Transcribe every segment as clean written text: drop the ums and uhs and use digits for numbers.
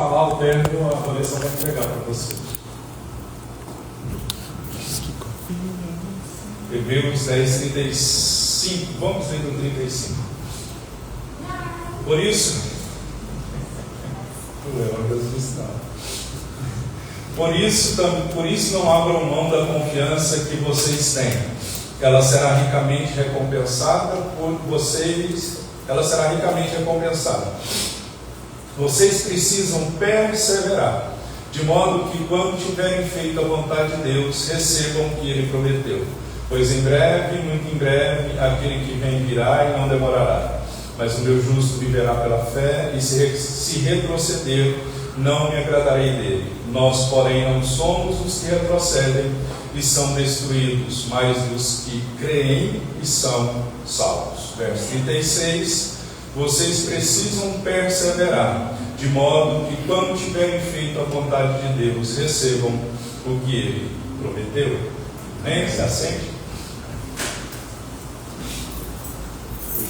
falar ao término, a Vanessa vai entregar para você. Hebreus 10, 35. Vamos ler do 35. Por isso, por isso não abram mão da confiança que vocês têm. Ela será ricamente recompensada por vocês. Ela será ricamente recompensada. Vocês precisam perseverar, de modo que quando tiverem feito a vontade de Deus, recebam o que Ele prometeu. Pois em breve, muito em breve, aquele que vem virá e não demorará. Mas o meu justo viverá pela fé, e se retroceder, não me agradarei dele. Nós, porém, não somos os que retrocedem e são destruídos, mas os que creem e são salvos. Verso 36. Vocês precisam perseverar, de modo que quando tiverem feito a vontade de Deus, recebam o que Ele prometeu. Nem se assente.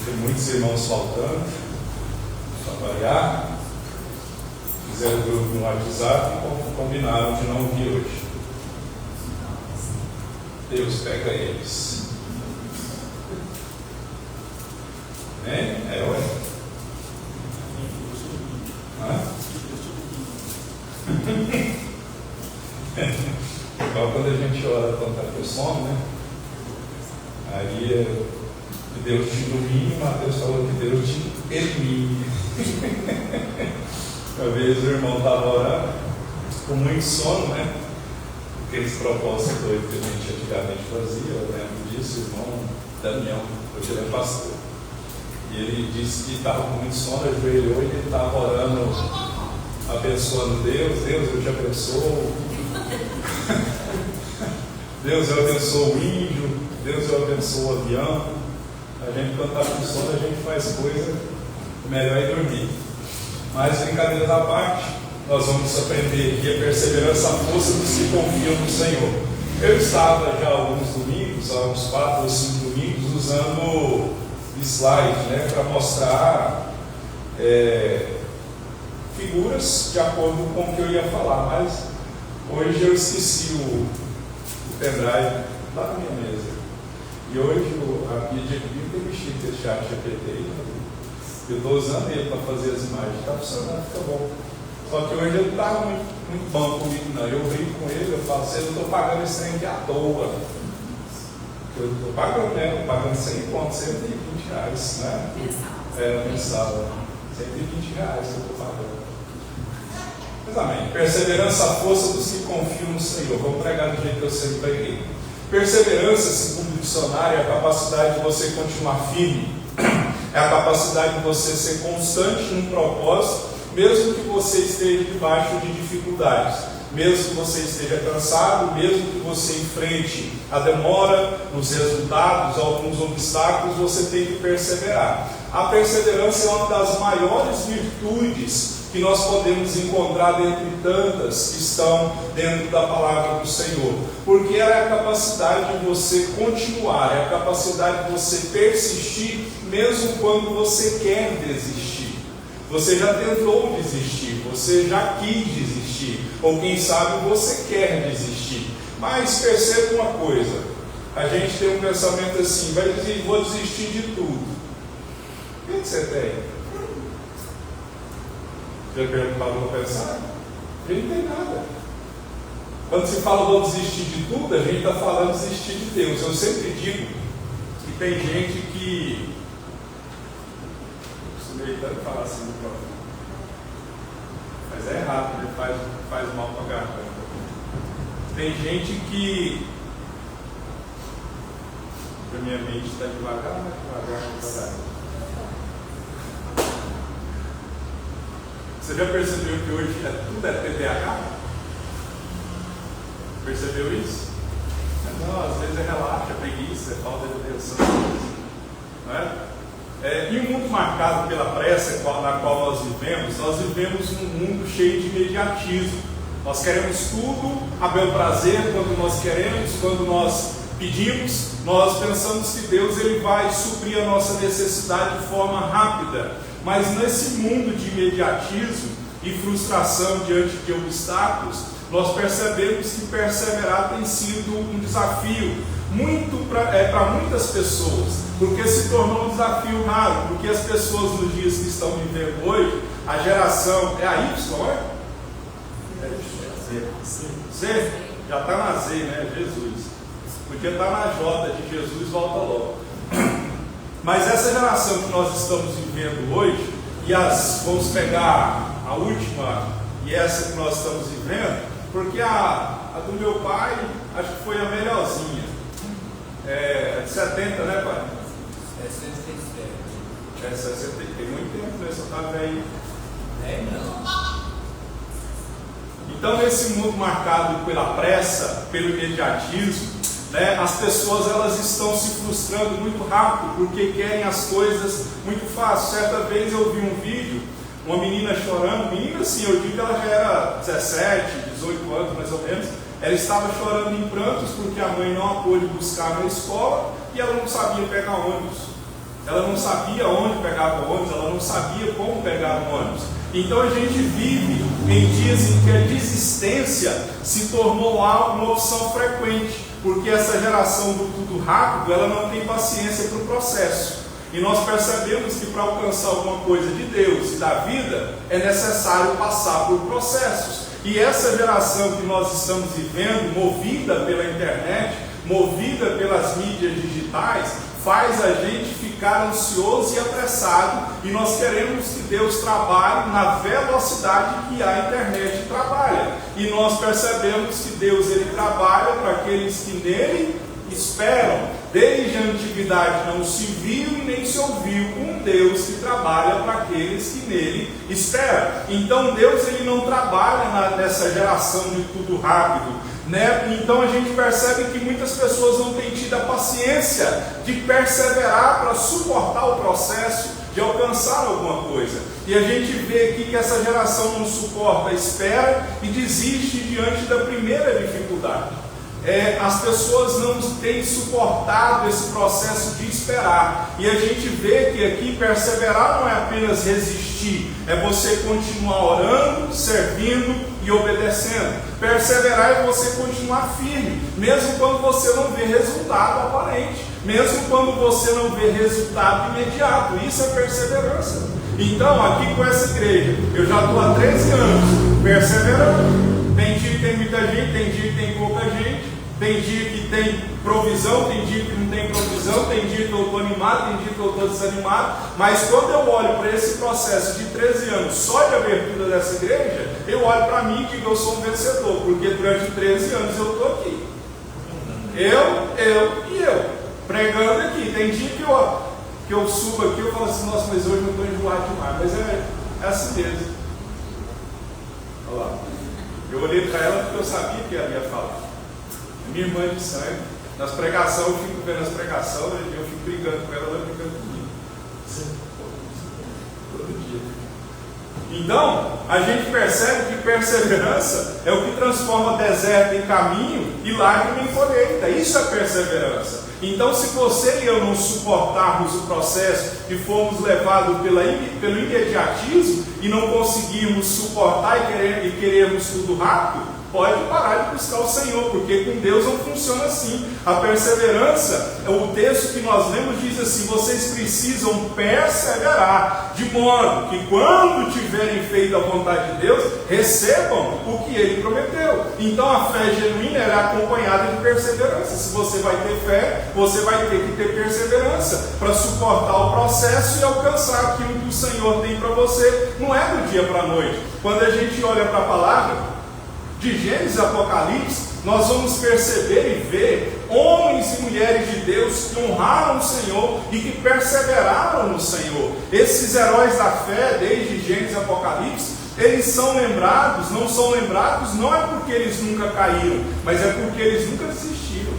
Tem muitos irmãos faltando, para variar. Fizeram o grupo no WhatsApp e combinaram de não vir hoje. Deus pega eles. Ué. Igual quando a gente ora contra o sono, né? Aí Deus te ilumine, Mateus falou que Deus te elimine. Uma vez o irmão estava orando com muito sono, né? Aqueles propósitos doidos que a gente antigamente fazia. Eu lembro disso, o irmão Damião, hoje ele é pastor. E ele disse que estava com muito sono, ajoelhou e ele estava orando, abençoando Deus. Deus, eu te abençoo. Deus, eu abençoo o índio. Deus, eu abençoo o avião. A gente, quando está com sono, a gente faz coisa, melhor é dormir. Mas, brincadeira da parte, nós vamos aprender que a perseverança, a força dos que confiam no Senhor. Eu estava já alguns domingos, há uns 4 ou 5 domingos, usando slide, né, para mostrar figuras de acordo com o que eu ia falar. Mas hoje eu esqueci o pendrive lá na minha mesa. E hoje a minha equipe tem mexido com esse chat GPT. Eu estou usando ele para fazer as imagens. Está funcionando, fica bom. Só que hoje ele não estava muito bom comigo, não. Eu brinco com ele, eu falo assim, eu estou pagando esse trem aqui à toa. Eu estou pagando, né? Estou pagando 100 pontos, 120 reais, né? Mensal. 120 reais que eu estou pagando. Mas amém. Perseverança, a força dos que confiam no Senhor. Vamos pregar do jeito que eu sempre preguei. Perseverança, segundo o dicionário, é a capacidade de você continuar firme, é a capacidade de você ser constante num propósito, mesmo que você esteja debaixo de dificuldades, mesmo que você esteja cansado, mesmo que você enfrente a demora nos resultados, alguns obstáculos, você tem que perseverar. A perseverança é uma das maiores virtudes que nós podemos encontrar dentre tantas que estão dentro da palavra do Senhor, porque ela é a capacidade de você continuar, é a capacidade de você persistir, mesmo quando você quer desistir. Você já tentou desistir, você já quis desistir, ou quem sabe você quer desistir. Mas perceba uma coisa, a gente tem um pensamento assim, vai dizer, vou desistir de tudo. O que você tem? Já parou para pensar? A gente não tem nada. Quando se fala vou desistir de tudo, a gente está falando desistir de Deus. Eu sempre digo que tem gente que... Eu estou evitando falar assim no próprio. Mas é errado, né? Faz mal para a garganta. Tem gente que... A minha mente está devagar, né? Devagar. Você já percebeu que hoje tudo é TDAH? Percebeu isso? Não, às vezes é relaxo, é preguiça, é falta de atenção. Não é? E o mundo marcado pela pressa na qual nós vivemos um mundo cheio de imediatismo. Nós queremos tudo a bel prazer, quando nós queremos, quando nós pedimos. Nós pensamos que Deus ele vai suprir a nossa necessidade de forma rápida. Mas nesse mundo de imediatismo, e frustração diante de obstáculos, nós percebemos que perseverar tem sido um desafio para muitas pessoas, porque se tornou um desafio raro, porque as pessoas nos dias que estão vivendo hoje, a geração, é a Y, Z? Já está na Z, né? Jesus. Podia estar na J de Jesus, volta logo. Mas essa geração que nós estamos vivendo hoje, vamos pegar a última e essa que nós estamos vivendo, porque a do meu pai, acho que foi a melhorzinha. É de 70, né, pai? É 67. É 60, tem muito tempo, né? Só tá velho. Não. Então, nesse mundo marcado pela pressa, pelo imediatismo, né, as pessoas elas estão se frustrando muito rápido, porque querem as coisas muito fácil. Certa vez eu vi um vídeo, uma menina chorando, menina assim, eu digo que ela já era 17, 18 anos mais ou menos, ela estava chorando em prantos porque a mãe não a pôde buscar na escola e ela não sabia pegar ônibus. Ela não sabia onde pegava ônibus, ela não sabia como pegar o ônibus. Então a gente vive em dias em que a desistência se tornou uma opção frequente, porque essa geração do tudo rápido, ela não tem paciência para o processo. E nós percebemos que para alcançar alguma coisa de Deus e da vida, é necessário passar por processos. E essa geração que nós estamos vivendo, movida pela internet, movida pelas mídias digitais, faz a gente ficar ansioso e apressado, e nós queremos que Deus trabalhe na velocidade que a internet trabalha. E nós percebemos que Deus ele trabalha para aqueles que nele esperam. Desde a antiguidade não se viu e nem se ouviu um Deus que trabalha para aqueles que nele esperam. Então Deus ele não trabalha nessa geração de tudo rápido, né? Então a gente percebe que muitas pessoas não têm tido a paciência de perseverar para suportar o processo de alcançar alguma coisa. E a gente vê aqui que essa geração não suporta, espera e desiste diante da primeira dificuldade. As pessoas não têm suportado esse processo de esperar. E a gente vê que aqui perseverar não é apenas resistir, é você continuar orando, servindo e obedecendo. Perseverar é você continuar firme, mesmo quando você não vê resultado aparente, mesmo quando você não vê resultado imediato. Isso é perseverança. Então, aqui com essa igreja, eu já estou há 13 anos perseverando. Tem dia que tem muita gente, tem dia que tem pouca gente. Tem dia que tem provisão, tem dia que não tem provisão, tem dia que eu estou animado, tem dia que eu estou desanimado. Mas quando eu olho para esse processo de 13 anos só de abertura dessa igreja, eu olho para mim e digo, eu sou um vencedor, porque durante 13 anos eu estou aqui. Eu, pregando aqui. Tem dia que eu subo aqui, eu falo assim, nossa, mas hoje eu estou enjoado demais. Mas é assim mesmo. Olha lá. Eu olhei para ela porque eu sabia que ela ia falar. Minha irmã de sangue, nas pregações, eu fico vendo as pregações, eu fico brigando com ela, ela brigando comigo. Todo dia. Então, a gente percebe que perseverança é o que transforma deserto em caminho e lágrima em colheita. Isso é perseverança. Então, se você e eu não suportarmos o processo e formos levados pelo imediatismo e não conseguirmos suportar e querermos tudo rápido, pode parar de buscar o Senhor, porque com Deus não funciona assim. A perseverança, o texto que nós lemos diz assim, vocês precisam perseverar, de modo que quando tiverem feito a vontade de Deus, recebam o que Ele prometeu. Então a fé genuína é acompanhada de perseverança. Se você vai ter fé, você vai ter que ter perseverança para suportar o processo e alcançar aquilo que o Senhor tem para você. Não é do dia para a noite. Quando a gente olha para a palavra de Gênesis e Apocalipse, nós vamos perceber e ver homens e mulheres de Deus que honraram o Senhor e que perseveraram no Senhor. Esses heróis da fé, desde Gênesis e Apocalipse, eles são lembrados, não são lembrados, não é porque eles nunca caíram, mas é porque eles nunca desistiram.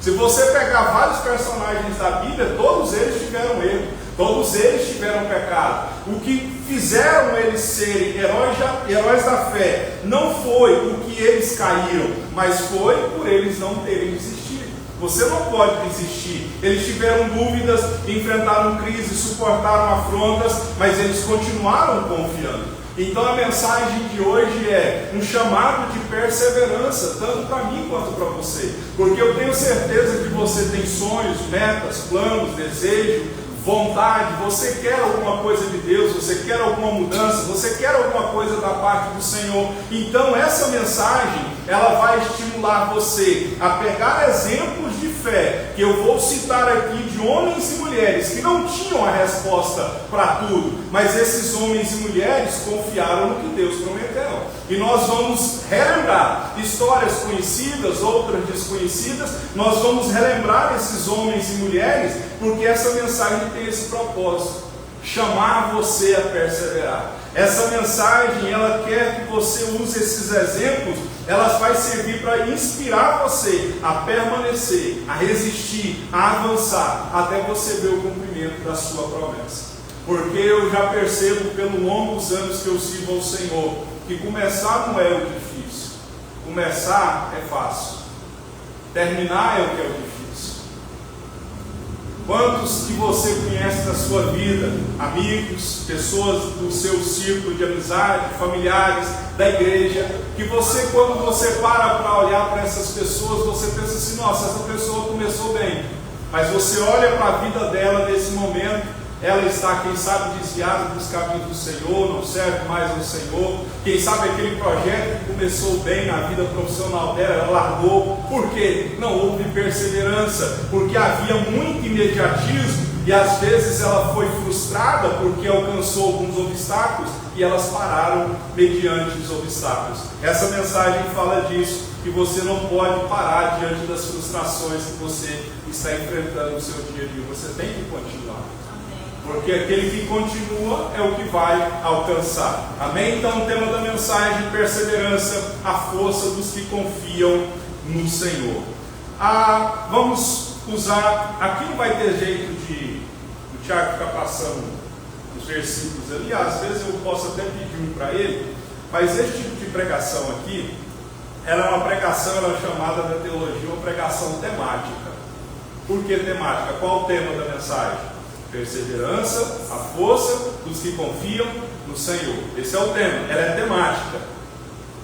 Se você pegar vários personagens da Bíblia, todos eles tiveram erro, todos eles tiveram pecado. O que fizeram eles serem heróis da fé não foi o que eles caíram, mas foi por eles não terem desistido. Você não pode desistir. Eles tiveram dúvidas, enfrentaram crise, suportaram afrontas, mas eles continuaram confiando. Então a mensagem de hoje é um chamado de perseverança, tanto para mim quanto para você, porque eu tenho certeza que você tem sonhos, metas, planos, desejos, vontade, você quer alguma coisa de Deus, você quer alguma mudança, você quer alguma coisa da parte do Senhor. Então essa mensagem, ela vai estimular você a pegar exemplos de fé, que eu vou citar aqui, de homens e mulheres que não tinham a resposta para tudo, mas esses homens e mulheres confiaram no que Deus prometeu. E nós vamos relembrar histórias conhecidas, outras desconhecidas, nós vamos relembrar esses homens e mulheres, porque essa mensagem tem esse propósito, chamar você a perseverar. Essa mensagem, ela quer que você use esses exemplos, ela vai servir para inspirar você a permanecer, a resistir, a avançar, até você ver o cumprimento da sua promessa. Porque eu já percebo, pelo longo dos anos que eu sirvo ao Senhor, que começar não é o difícil, começar é fácil, terminar é o que é o difícil. Quantos que você conhece na sua vida, amigos, pessoas do seu círculo de amizade, familiares, da igreja, que você, quando você para olhar para essas pessoas, você pensa assim, nossa, essa pessoa começou bem, mas você olha para a vida dela nesse momento, ela está, quem sabe, desviada dos caminhos do Senhor, não serve mais ao Senhor. Quem sabe aquele projeto que começou bem na vida profissional dela, ela largou. Por quê? Não houve perseverança, porque havia muito imediatismo e às vezes ela foi frustrada porque alcançou alguns obstáculos e elas pararam mediante os obstáculos. Essa mensagem fala disso, que você não pode parar diante das frustrações que você está enfrentando no seu dia a dia. Você tem que continuar. Porque aquele que continua é o que vai alcançar. Amém? Então o tema da mensagem, perseverança, a força dos que confiam no Senhor. Vamos usar, aqui não vai ter jeito de o Tiago ficar passando os versículos ali, às vezes eu posso até pedir um para ele, mas esse tipo de pregação aqui, ela é uma pregação, ela é chamada na teologia uma pregação temática. Por que temática? Qual o tema da mensagem? Perseverança, a força dos que confiam no Senhor. Esse é o tema, ela é temática.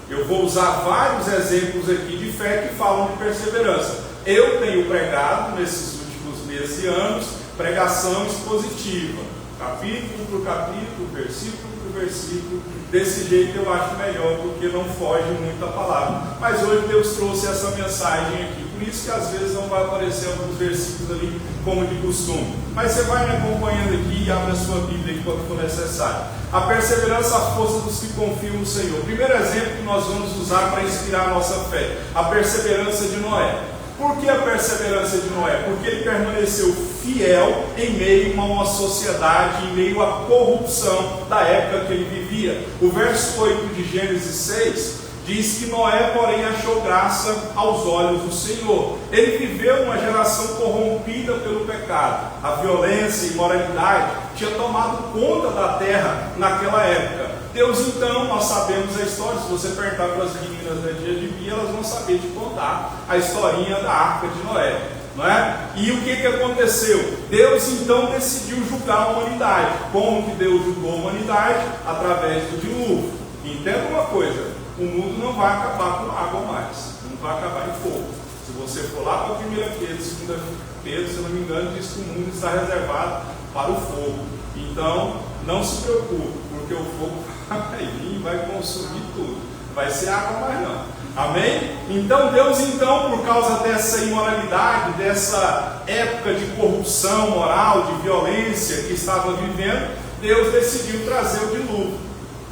Eu vou usar vários exemplos aqui de fé que falam de perseverança. Eu tenho pregado nesses últimos meses e anos pregação expositiva, capítulo por capítulo, versículo por versículo. Desse jeito eu acho melhor, porque não foge muito a palavra. Mas hoje Deus trouxe essa mensagem aqui, por isso que às vezes não vai aparecer alguns versículos ali como de costume. Mas você vai me acompanhando aqui e abre a sua Bíblia enquanto for necessário. A perseverança, a força dos que confiam no Senhor. O primeiro exemplo que nós vamos usar para inspirar a nossa fé, a perseverança de Noé. Por que a perseverança de Noé? Porque ele permaneceu fiel em meio a uma sociedade, em meio à corrupção da época que ele vivia. O verso 8 de Gênesis 6 diz que Noé, porém, achou graça aos olhos do Senhor. Ele viveu uma geração corrompida pelo pecado. A violência e imoralidade tinha tomado conta da terra naquela época. Deus, então, nós sabemos a história. Se você perguntar para as meninas da dia de dia, elas vão saber te contar a historinha da arca de Noé, não é? E o que aconteceu? Deus, então, decidiu julgar a humanidade. Como que Deus julgou a humanidade? Através do dilúvio. Entenda uma coisa, o mundo não vai acabar com água mais, não vai acabar em fogo. Se você for lá para 1 Pedro, 2 Pedro, se eu não me engano, diz que o mundo está reservado para o fogo. Então, não se preocupe, porque o fogo vai vir e vai consumir tudo. Vai ser água mais não. Amém? Então Deus, então, por causa dessa imoralidade, dessa época de corrupção moral, de violência que estava vivendo, Deus decidiu trazer o dilúvio.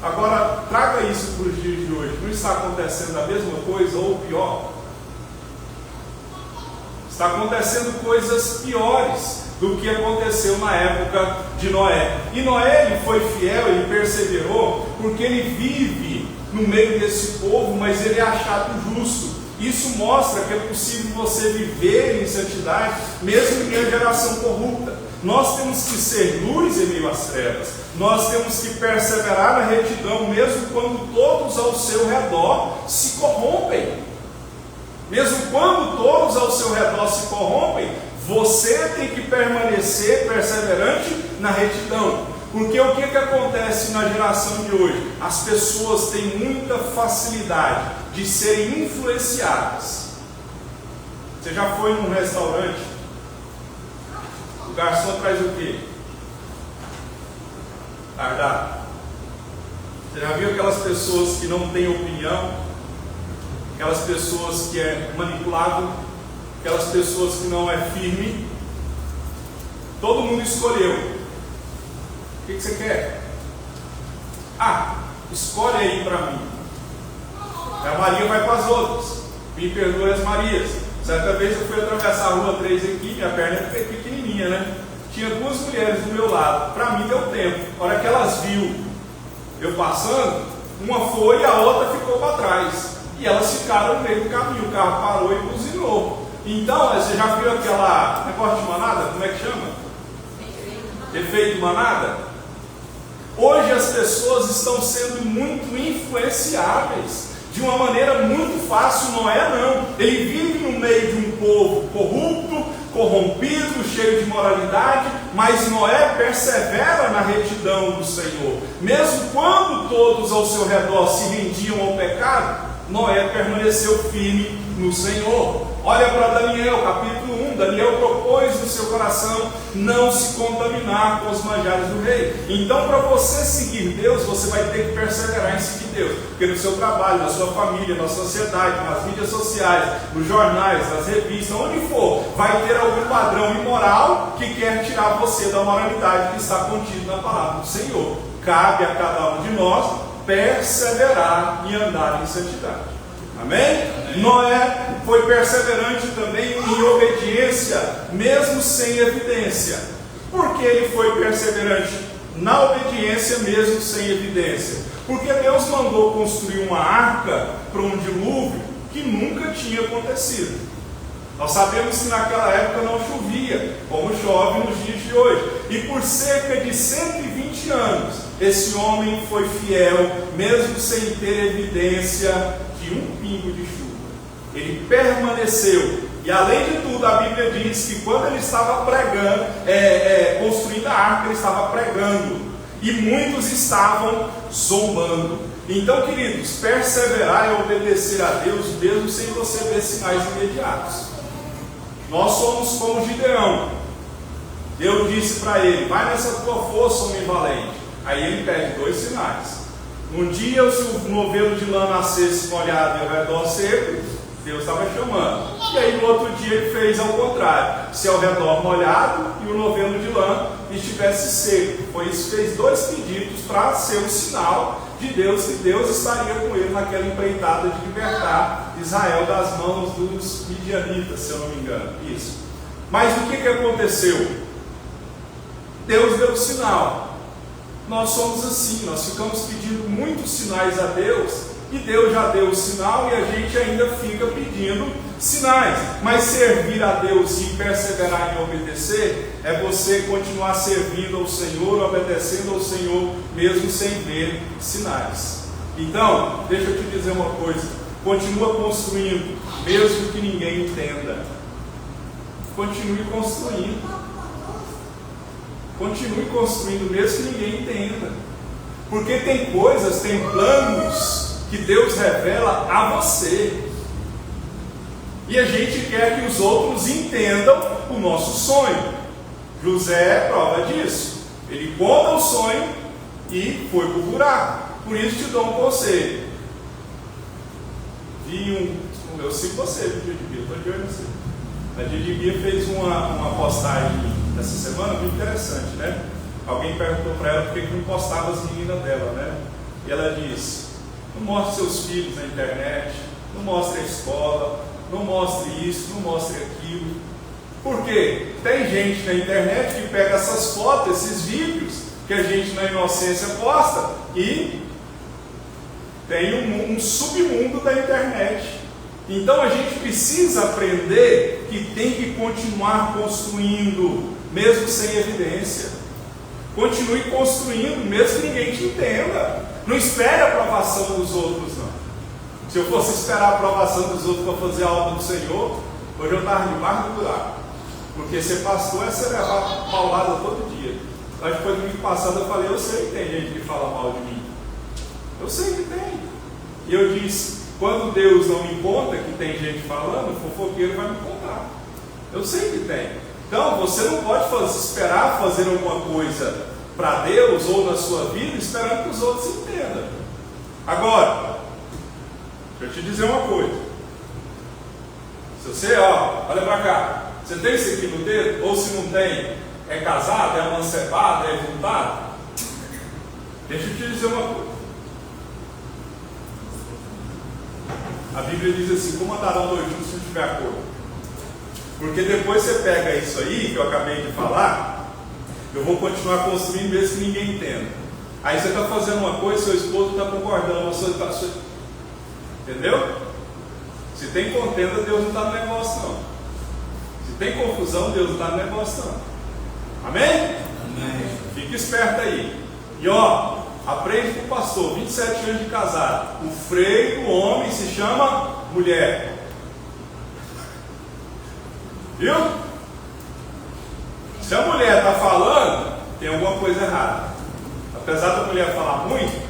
Agora, traga isso para os dias de hoje. Não está acontecendo a mesma coisa ou pior? Está acontecendo coisas piores do que aconteceu na época de Noé. E Noé, ele foi fiel, ele perseverou, porque ele vive no meio desse povo, mas ele é achado justo. Isso mostra que é possível você viver em santidade, mesmo em uma geração corrupta. Nós temos que ser luz em meio às trevas. Nós temos que perseverar na retidão, mesmo quando todos ao seu redor se corrompem. Mesmo quando todos ao seu redor se corrompem, você tem que permanecer perseverante na retidão. Porque o que acontece na geração de hoje? As pessoas têm muita facilidade de serem influenciadas. Você já foi num restaurante? O garçom traz o quê? Cardápio. Você já viu aquelas pessoas que não têm opinião? Aquelas pessoas que é manipulável? Aquelas pessoas que não é firme? Todo mundo escolheu. O que você quer? Escolhe aí para mim. A Maria vai para as outras. Me perdoe as Marias. Certa vez eu fui atravessar a rua 3 aqui, minha perna é pequenininha, né? Tinha 2 mulheres do meu lado. Para mim deu tempo. A hora que elas viu eu passando, uma foi e a outra ficou para trás. E elas ficaram no meio do caminho. O carro parou e buzinou. Então, você já viu aquela negócio de manada? Como é que chama? Efeito manada? Hoje as pessoas estão sendo muito influenciáveis de uma maneira muito fácil. Noé não. Ele vive no meio de um povo corrupto, corrompido, cheio de moralidade, mas Noé persevera na retidão do Senhor. Mesmo quando todos ao seu redor se rendiam ao pecado, Noé permaneceu firme no Senhor. Olha para Daniel, capítulo 1. Daniel propôs no seu coração não se contaminar com os manjares do rei. Então, para você seguir Deus, você vai ter que perseverar em seguir Deus. Porque no seu trabalho, na sua família, na sociedade, nas mídias sociais, nos jornais, nas revistas, onde for, vai ter algum padrão imoral que quer tirar você da moralidade que está contida na palavra do Senhor. Cabe a cada um de nós perseverar e andar em santidade. Amém? Noé foi perseverante também em obediência, mesmo sem evidência. Por que ele foi perseverante na obediência, mesmo sem evidência? Porque Deus mandou construir uma arca para um dilúvio que nunca tinha acontecido. Nós sabemos que naquela época não chovia, como chove nos dias de hoje. E por cerca de 120 anos, esse homem foi fiel, mesmo sem ter evidência de um pingo de chuva. Ele permaneceu. E além de tudo, a Bíblia diz que quando ele estava pregando, construindo a arca, ele estava pregando. E muitos estavam zombando. Então, queridos, perseverar é obedecer a Deus, mesmo sem você ver sinais imediatos. Nós somos como Gideão. Deus disse para ele: vai nessa tua força, homem valente. Aí ele pede 2 sinais. Um dia, se o novelo de lã nascesse molhado e ao redor seco, Deus estava chamando. E aí no outro dia ele fez ao contrário: se ao redor molhado e o novelo de lã estivesse seco. Foi isso, fez 2 pedidos para ser um sinal de Deus, que Deus estaria com ele naquela empreitada de libertar Israel das mãos dos midianitas, se eu não me engano. Isso. Mas o que aconteceu? Deus deu o sinal. Nós somos assim, nós ficamos pedindo muitos sinais a Deus, e Deus já deu o sinal e a gente ainda fica pedindo sinais. Mas servir a Deus e perseverar em obedecer é você continuar servindo ao Senhor, obedecendo ao Senhor, mesmo sem ver sinais. Então, deixa eu te dizer uma coisa: continua construindo, mesmo que ninguém entenda. Continue construindo. Continue construindo, mesmo que ninguém entenda. Porque tem coisas, tem planos que Deus revela a você. E a gente quer que os outros entendam o nosso sonho. José é prova disso. Ele conta o sonho e foi para o buraco. Por isso te dou um conselho. Eu sigo você, Didibia, estou de olho em você. A Didibia fez uma postagem essa semana muito interessante, né? Alguém perguntou para ela por que não postava as meninas dela, né? E ela disse: não mostre seus filhos na internet, não mostre a escola, não mostre isso, não mostre aquilo. Por quê? Tem gente na internet que pega essas fotos, esses vídeos que a gente na inocência posta, e tem um submundo da internet. Então a gente precisa aprender que tem que continuar construindo, mesmo sem evidência. Continue construindo, mesmo que ninguém te entenda. Não espere a aprovação dos outros, não. Se eu fosse esperar a aprovação dos outros para fazer a obra do Senhor, hoje eu estava debaixo do buraco. Porque ser pastor é ser levar paulada todo dia. Acho que foi domingo passado eu falei, eu sei que tem gente que fala mal de mim. Eu sei que tem. E eu disse, quando Deus não me conta que tem gente falando, o fofoqueiro vai me contar. Eu sei que tem. Então, você não pode esperar fazer alguma coisa para Deus ou na sua vida esperando que os outros entendam. Agora, deixa eu te dizer uma coisa. Se você, olha para cá, você tem isso aqui no dedo? Ou se não tem, é casado, é amancebado, é juntado? Deixa eu te dizer uma coisa. A Bíblia diz assim, como andarão dois juntos se não tiver acordo? Porque depois você pega isso aí, que eu acabei de falar, eu vou continuar construindo mesmo que ninguém entenda. Aí você está fazendo uma coisa, seu esposo está concordando, entendeu? Se tem contenda, Deus não está no negócio não. Se tem confusão, Deus não está no negócio não. Amém? Amém. Fique esperto aí. E aprende com o pastor, 27 anos de casado. O freio do homem se chama mulher. Viu? Se a mulher está falando, tem alguma coisa errada. Apesar da mulher falar muito,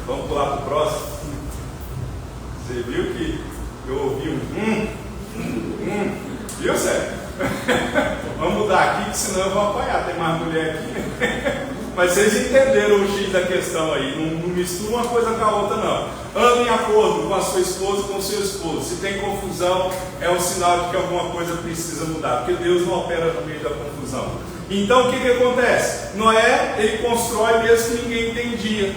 vamos pular para o próximo. Você viu que eu ouvi viu, Sérgio? Vamos mudar aqui, que senão eu vou apanhar. Tem mais mulher aqui. Mas vocês entenderam o X da questão aí. Não mistura uma coisa com a outra, não. Ande em acordo com a sua esposa, com o seu esposo. Se tem confusão, é um sinal de que alguma coisa precisa mudar, porque Deus não opera no meio da confusão. Então o que acontece? Noé, ele constrói mesmo que ninguém entendia.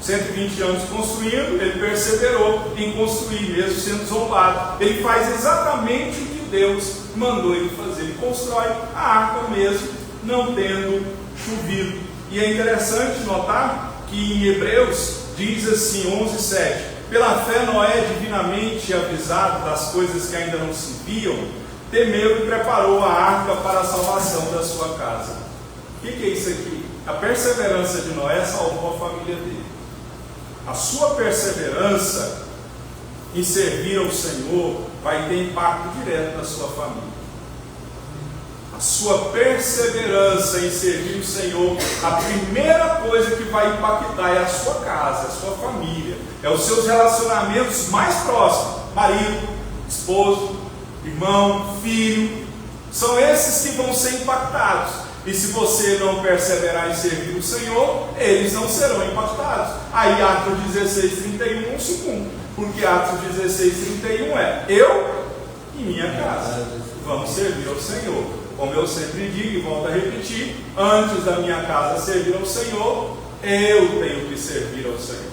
120 anos construindo, ele perseverou em construir, mesmo sendo zombado. Ele faz exatamente o que Deus mandou ele fazer. Ele constrói a arca mesmo, não tendo chovido. E é interessante notar que em Hebreus diz assim, 11:7: pela fé Noé, divinamente avisado das coisas que ainda não se viam, temeu e preparou a arca para a salvação da sua casa. O que é isso aqui? A perseverança de Noé salvou a família dele. A sua perseverança em servir ao Senhor vai ter impacto direto na sua família. A sua perseverança em servir o Senhor, a primeira coisa que vai impactar é a sua casa, a sua família, é os seus relacionamentos mais próximos, marido, esposo, irmão, filho. São esses que vão ser impactados. E se você não perseverar em servir o Senhor, eles não serão impactados. Aí Atos 16:31 se cumpre. Porque Atos 16:31 é: eu e minha casa vamos servir ao Senhor. Como eu sempre digo e volto a repetir, antes da minha casa servir ao Senhor, eu tenho que servir ao Senhor.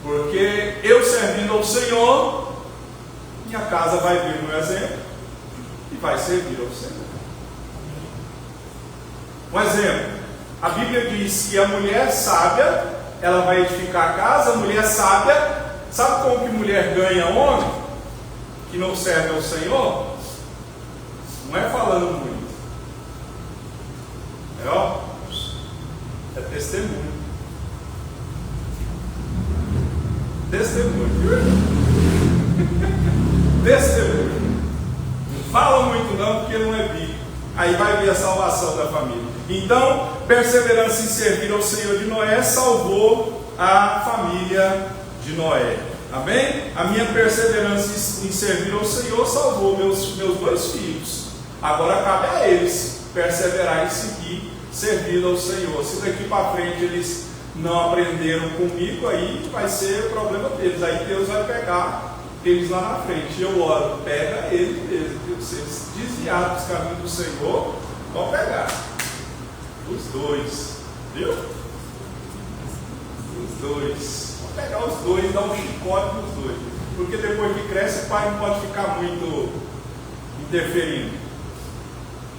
Porque eu servindo ao Senhor, minha casa vai vir no exemplo e vai servir ao Senhor. Um exemplo, a Bíblia diz que a mulher sábia, ela vai edificar a casa. A mulher sábia, sabe como que mulher ganha homem que não serve ao Senhor? Não é falando muito, é testemunho. Testemunho. Não fala muito não, porque não é bíblico. Aí vai ver a salvação da família. Então, perseverança em servir ao Senhor de Noé salvou a família de Noé. Amém? A minha perseverança em servir ao Senhor salvou meus dois filhos. Agora cabe a eles perseverar em seguir, servindo ao Senhor. Se daqui para frente eles não aprenderam comigo, aí vai ser problema deles. Aí Deus vai pegar eles lá na frente. Eu oro, pega eles mesmo. Se eles desviarem dos caminhos do Senhor, vão pegar. Os dois, viu? Os dois. Vão pegar os dois e dar um chicote nos dois. Porque depois que cresce, o pai não pode ficar muito interferindo.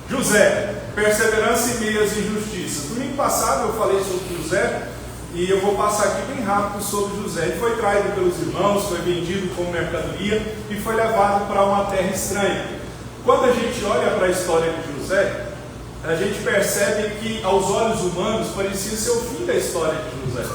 José, perseverança em meio às injustiças. Domingo passado eu falei sobre José. E eu vou passar aqui bem rápido sobre José. Ele foi traído pelos irmãos, foi vendido como mercadoria e foi levado para uma terra estranha. Quando a gente olha para a história de José, a gente percebe que aos olhos humanos parecia ser o fim da história de José.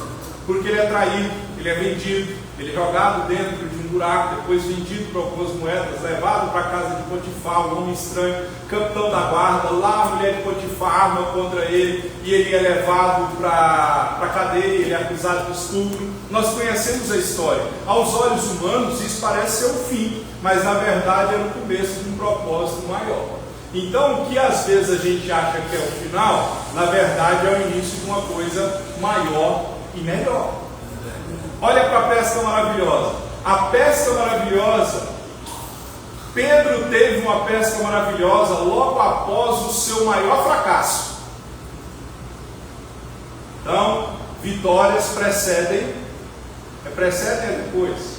Porque ele é traído, ele é vendido, Ele é jogado dentro de um buraco, depois vendido por algumas moedas, levado para a casa de Potifar, um homem estranho, capitão da guarda. Lá a mulher de Potifar arma contra ele e ele é levado para a cadeia, ele é acusado de estupro. Nós conhecemos a história. Aos olhos humanos isso parece ser o fim, mas na verdade era o começo de um propósito maior. Então o que às vezes a gente acha que é o final, na verdade é o início de uma coisa maior e melhor. Olha para a pesca maravilhosa. A pesca maravilhosa, Pedro teve uma pesca maravilhosa logo após o seu maior fracasso. Então, vitórias precedem. Precedem depois.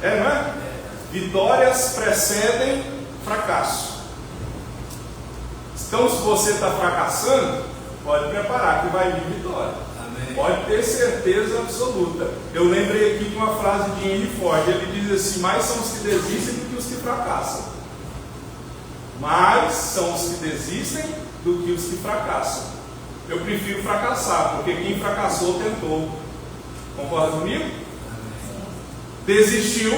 Não é? Vitórias precedem fracasso. Então, se você está fracassando, pode preparar que vai vir vitória. Pode ter certeza absoluta. Eu lembrei aqui de uma frase de Henry Ford. Ele diz assim: mais são os que desistem do que os que fracassam. Mais são os que desistem do que os que fracassam. Eu prefiro fracassar, porque quem fracassou tentou. Concorda comigo? Desistiu,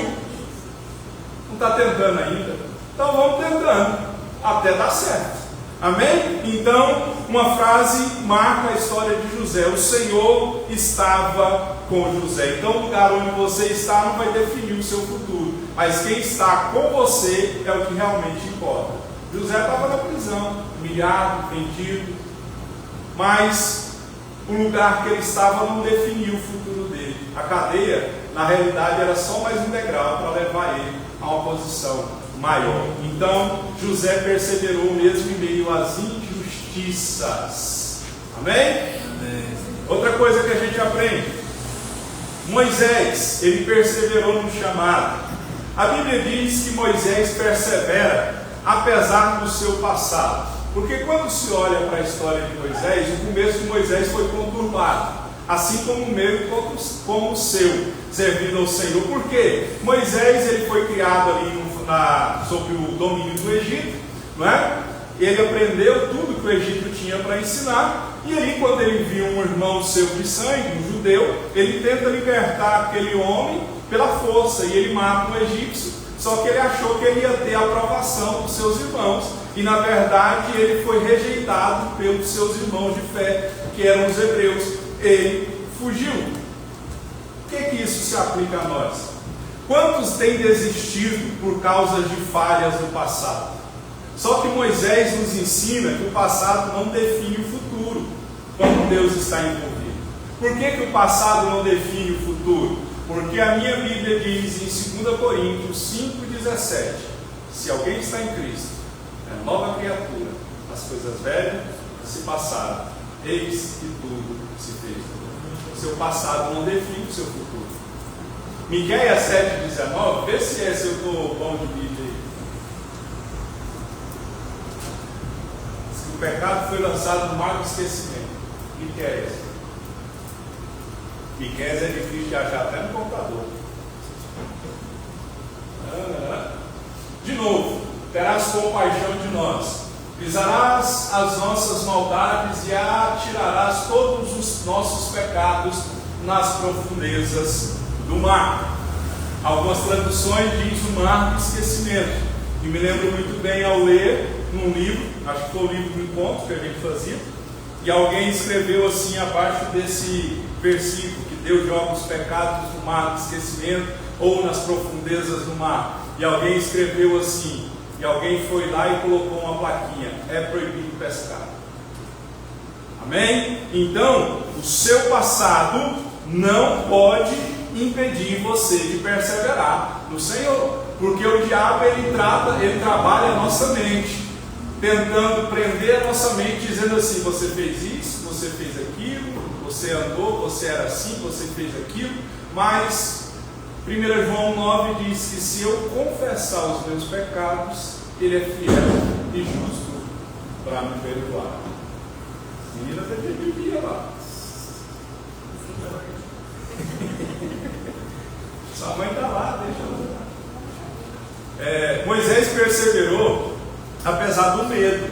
não está tentando ainda. Então vamos tentando, até dar certo. Amém? Então, uma frase marca a história de José. O Senhor estava com José. Então, o lugar onde você está não vai definir o seu futuro, mas quem está com você é o que realmente importa. José estava na prisão, humilhado, vendido, mas o lugar que ele estava não definia o futuro dele. A cadeia, na realidade, era só mais um degrau para levar ele a uma posição maior. Então, José perseverou mesmo em meio às injustiças. Amém? Amém. Outra coisa que a gente aprende: Moisés, ele perseverou no chamado. A Bíblia diz que Moisés persevera apesar do seu passado. Porque quando se olha para a história de Moisés, o começo de Moisés foi conturbado, assim como o meu como o seu, servindo ao Senhor. Por quê? Moisés, ele foi criado ali sob o domínio do Egito, não é? Ele aprendeu tudo que o Egito tinha para ensinar, e aí quando ele viu um irmão seu de sangue, um judeu, ele tenta libertar aquele homem pela força, e ele mata um egípcio, só que ele achou que ele ia ter a aprovação dos seus irmãos, e na verdade ele foi rejeitado pelos seus irmãos de fé, que eram os hebreus. Ele fugiu. O que isso se aplica a nós? Quantos têm desistido por causa de falhas do passado? Só que Moisés nos ensina que o passado não define o futuro, quando Deus está envolvido. Por que o passado não define o futuro? Porque a minha Bíblia diz em 2 Coríntios 5,17: se alguém está em Cristo, é nova criatura, as coisas velhas se passaram, eis que tudo se fez novo. O seu passado não define o seu futuro. Miqueias 7,19, vê se eu estou bom de Bíblia aí. Diz que o pecado foi lançado no mar do esquecimento. Miqueias é difícil de achar até no computador. De novo, terás compaixão de nós, pisarás as nossas maldades e atirarás todos os nossos pecados nas profundezas do mar. Algumas traduções diz o mar do esquecimento, e me lembro muito bem ao ler num livro, acho que foi o livro do encontro que a gente fazia, e alguém escreveu assim abaixo desse versículo, que Deus joga os pecados no mar do esquecimento ou nas profundezas do mar, e alguém escreveu assim, e alguém foi lá e colocou uma plaquinha: é proibido pescar. Amém? Então, o seu passado não pode impedir você de perseverar no Senhor, porque o diabo ele trabalha a nossa mente, tentando prender a nossa mente, dizendo assim: você fez isso, você fez aquilo, você andou, você era assim, você fez aquilo. Mas 1 João 9 diz que se eu confessar os meus pecados, Ele é fiel e justo para me perdoar. Menina até que bebia lá. Sua mãe está lá, deixa ela lá. Moisés perseverou apesar do medo.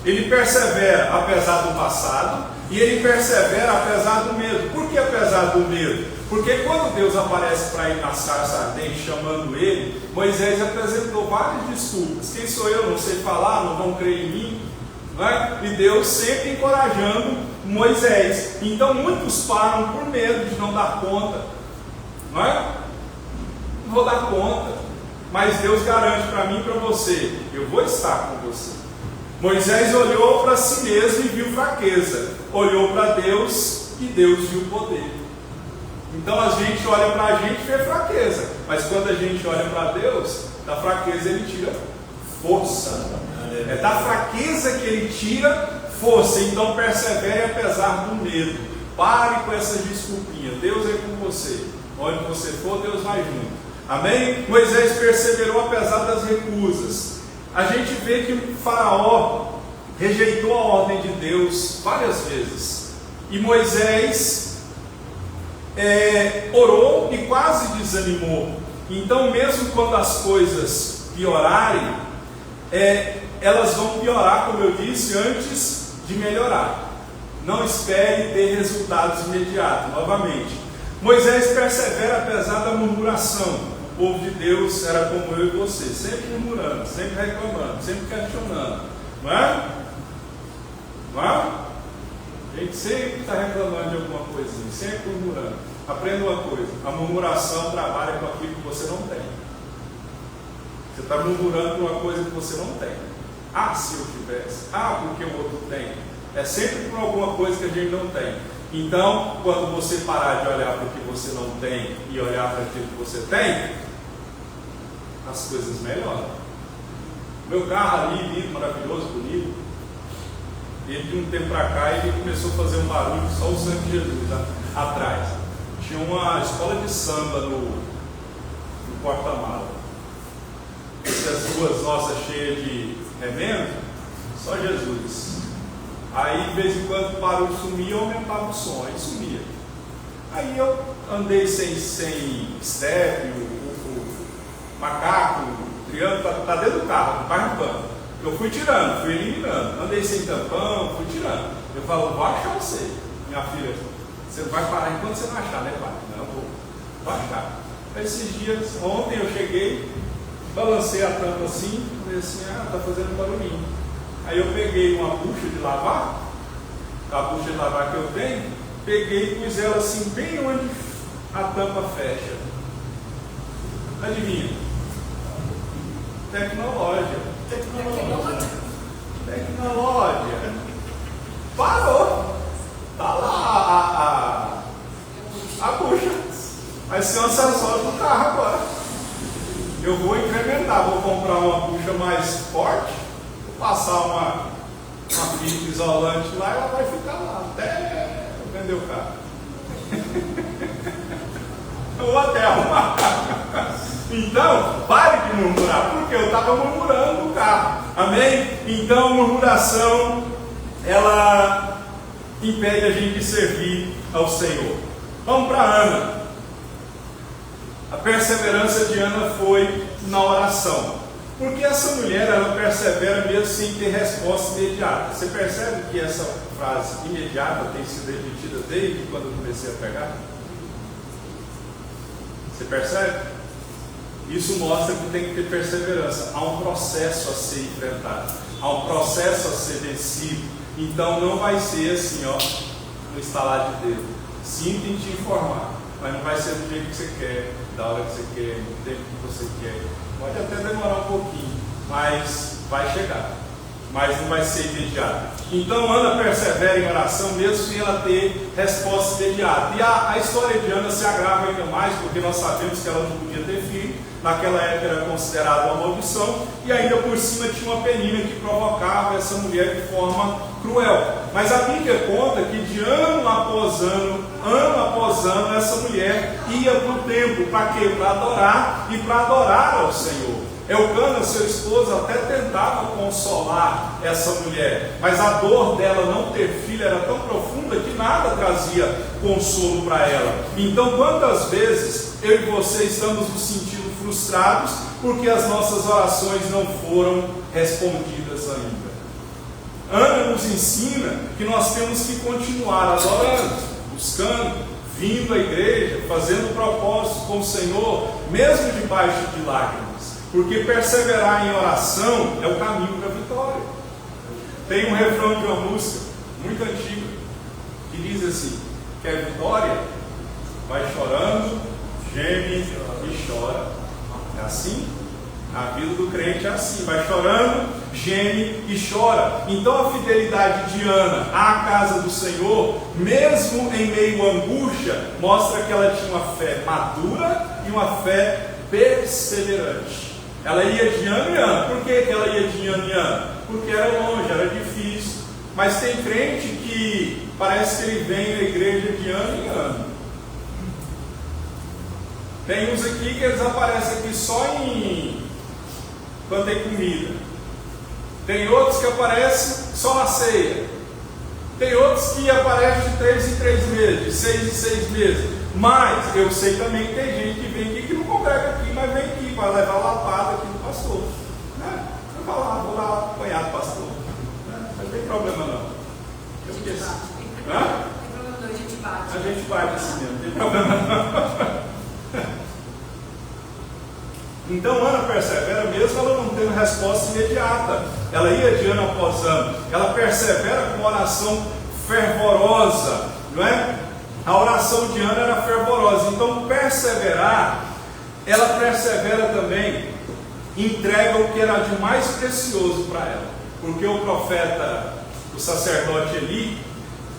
Ele persevera apesar do passado e ele persevera apesar do medo. Por que apesar do medo? Porque quando Deus aparece para ir na sarça ardente chamando ele, Moisés apresentou várias desculpas. Quem sou eu? Não sei falar, não vão crer em mim. Não é? E Deus sempre encorajando Moisés. Então muitos param por medo de não dar conta. Não é? Não vou dar conta. Mas Deus garante para mim e para você: eu vou estar com você. Moisés olhou para si mesmo e viu fraqueza. Olhou para Deus e Deus viu poder. Então a gente olha para a gente e vê fraqueza. Mas quando a gente olha para Deus, da fraqueza ele tira força. É da fraqueza que ele tira força. Então persevere apesar do medo. Pare com essas desculpinhas. Deus é com você. Onde você for, Deus vai junto. Amém? Moisés perseverou apesar das recusas. A gente vê que o faraó rejeitou a ordem de Deus várias vezes. E Moisés orou e quase desanimou. Então mesmo quando as coisas piorarem, elas vão piorar, como eu disse, antes de melhorar. Não espere ter resultados imediatos. Novamente, Moisés persevera apesar da murmuração. O povo de Deus era como eu e você, sempre murmurando, sempre reclamando, sempre questionando. Não é? Não é? A gente sempre está reclamando de alguma coisinha, sempre murmurando. Aprenda uma coisa: a murmuração trabalha com aquilo que você não tem. Você está murmurando por uma coisa que você não tem. Ah, se eu tivesse. Ah, porque o outro tem. É sempre por alguma coisa que a gente não tem. Então, quando você parar de olhar para o que você não tem e olhar para aquilo que você tem, as coisas melhoram. Meu carro ali, lindo, maravilhoso, bonito, ele de um tempo para cá ele começou a fazer um barulho que só o sangue de Jesus atrás. Tinha uma escola de samba no porta-mala. As ruas nossas cheias de remendo, só Jesus. Aí de vez em quando o barulho sumia, eu aumentava o som, aí sumia. Aí eu andei sem step, o macaco, o triângulo, está dentro do carro, no banco. Eu fui tirando, fui eliminando. Andei sem tampão, fui tirando. Eu falo: vou achar você, minha filha. Você vai parar enquanto você não achar, né, pai? Não, vou achar. Esses dias, ontem eu cheguei, balancei a tampa assim, falei assim: tá fazendo barulhinho. Aí eu peguei uma bucha de lavar, a bucha de lavar que eu tenho, peguei e pus ela assim, bem onde a tampa fecha. Adivinha? Tecnológia. Parou. Tá lá a bucha. Vai ser um acessório do carro agora. Eu vou incrementar, vou comprar uma bucha mais forte, vou passar uma fita isolante lá e ela vai ficar lá até eu vender o carro. Eu vou até arrumar. Então, pare de murmurar, porque eu estava murmurando no carro. Amém? Então, a murmuração, ela impede a gente de servir ao Senhor. Vamos para Ana. A perseverança de Ana foi na oração. Porque essa mulher, ela persevera mesmo sem ter resposta imediata. Você percebe que essa frase imediata tem sido repetida desde quando eu comecei a pregar? Você percebe? Isso mostra que tem que ter perseverança. Há um processo a ser enfrentado, há um processo a ser vencido. Então não vai ser assim, no estalar de dedo. Sinto em te informar, mas não vai ser do jeito que você quer, da hora que você quer, no tempo que você quer. Pode até demorar um pouquinho, mas vai chegar. Mas não vai ser imediato. Então Ana persevera em oração mesmo sem ela ter resposta imediata. E a história de Ana se agrava ainda mais, porque nós sabemos que ela não podia ter filho. Naquela época era considerada uma maldição, e ainda por cima tinha uma penina que provocava essa mulher de forma cruel. Mas a Bíblia conta que de ano após ano, essa mulher ia para o templo. Para quê? Para adorar e para adorar ao Senhor. Elcana, seu esposo, até tentava consolar essa mulher, mas a dor dela não ter filho era tão profunda que nada trazia consolo para ela. Então, quantas vezes eu e você estamos nos sentindo frustrados porque as nossas orações não foram respondidas ainda? Ana nos ensina que nós temos que continuar adorando, buscando, vindo à igreja, fazendo propósitos com o Senhor, mesmo debaixo de lágrimas, porque perseverar em oração é o caminho para a vitória. Tem um refrão de uma música muito antiga que diz assim: quer vitória? Vai chorando, geme e chora. É assim? A vida do crente é assim, vai chorando, geme e chora. Então a fidelidade de Ana à casa do Senhor, mesmo em meio à angústia, mostra que ela tinha uma fé madura e uma fé perseverante. Ela ia de ano em ano. Por que ela ia de ano em ano? Porque era longe, era difícil. Mas tem crente que parece que ele vem na igreja de ano em ano. Tem uns aqui que eles aparecem aqui só quando tem comida. Tem outros que aparecem só na ceia. Tem outros que aparecem de 3 em 3 meses, de 6 em 6 meses. Mas eu sei também que tem gente que vem aqui que não congrega aqui, mas vem aqui para levar a lapada aqui do pastor. Né? Eu vou lá apanhar do pastor. Né? Não tem problema não. Eu esqueci. Hã? Tem problema não, a gente bate. A gente bate assim mesmo, não tem problema não. Então Ana persevera mesmo ela não tendo resposta imediata. Ela ia de ano após ano. Ela persevera com uma oração fervorosa, não é? A oração de Ana era fervorosa. Então perseverar, ela persevera também, entrega o que era de mais precioso para ela. Porque o profeta, o sacerdote Eli,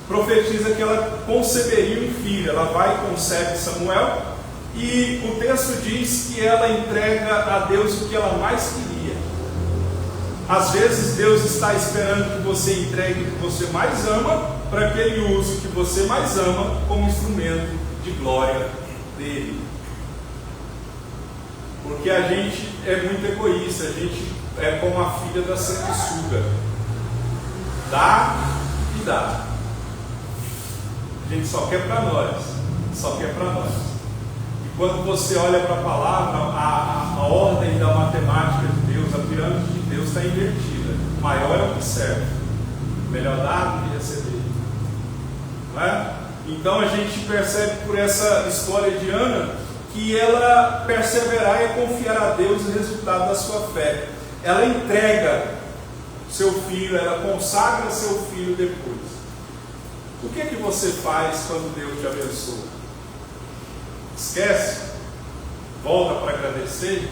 profetiza que ela conceberia um filho. Ela vai e concebe Samuel. E o texto diz que ela entrega a Deus o que ela mais queria. Às vezes Deus está esperando que você entregue o que você mais ama, para que Ele use o que você mais ama como instrumento de glória dele. Porque a gente é muito egoísta, a gente é como a filha da sanguessuga. Dá e dá. A gente só quer para nós, só quer para nós. Quando você olha para a palavra, a ordem da matemática de Deus, a pirâmide de Deus está invertida. O maior é o que serve. Melhor dar do que receber. Não é? Então a gente percebe por essa história de Ana que ela perseverar e confiar a Deus no resultado da sua fé. Ela entrega seu filho, ela consagra seu filho depois. O que é que você faz quando Deus te abençoa? Esquece? Volta para agradecer?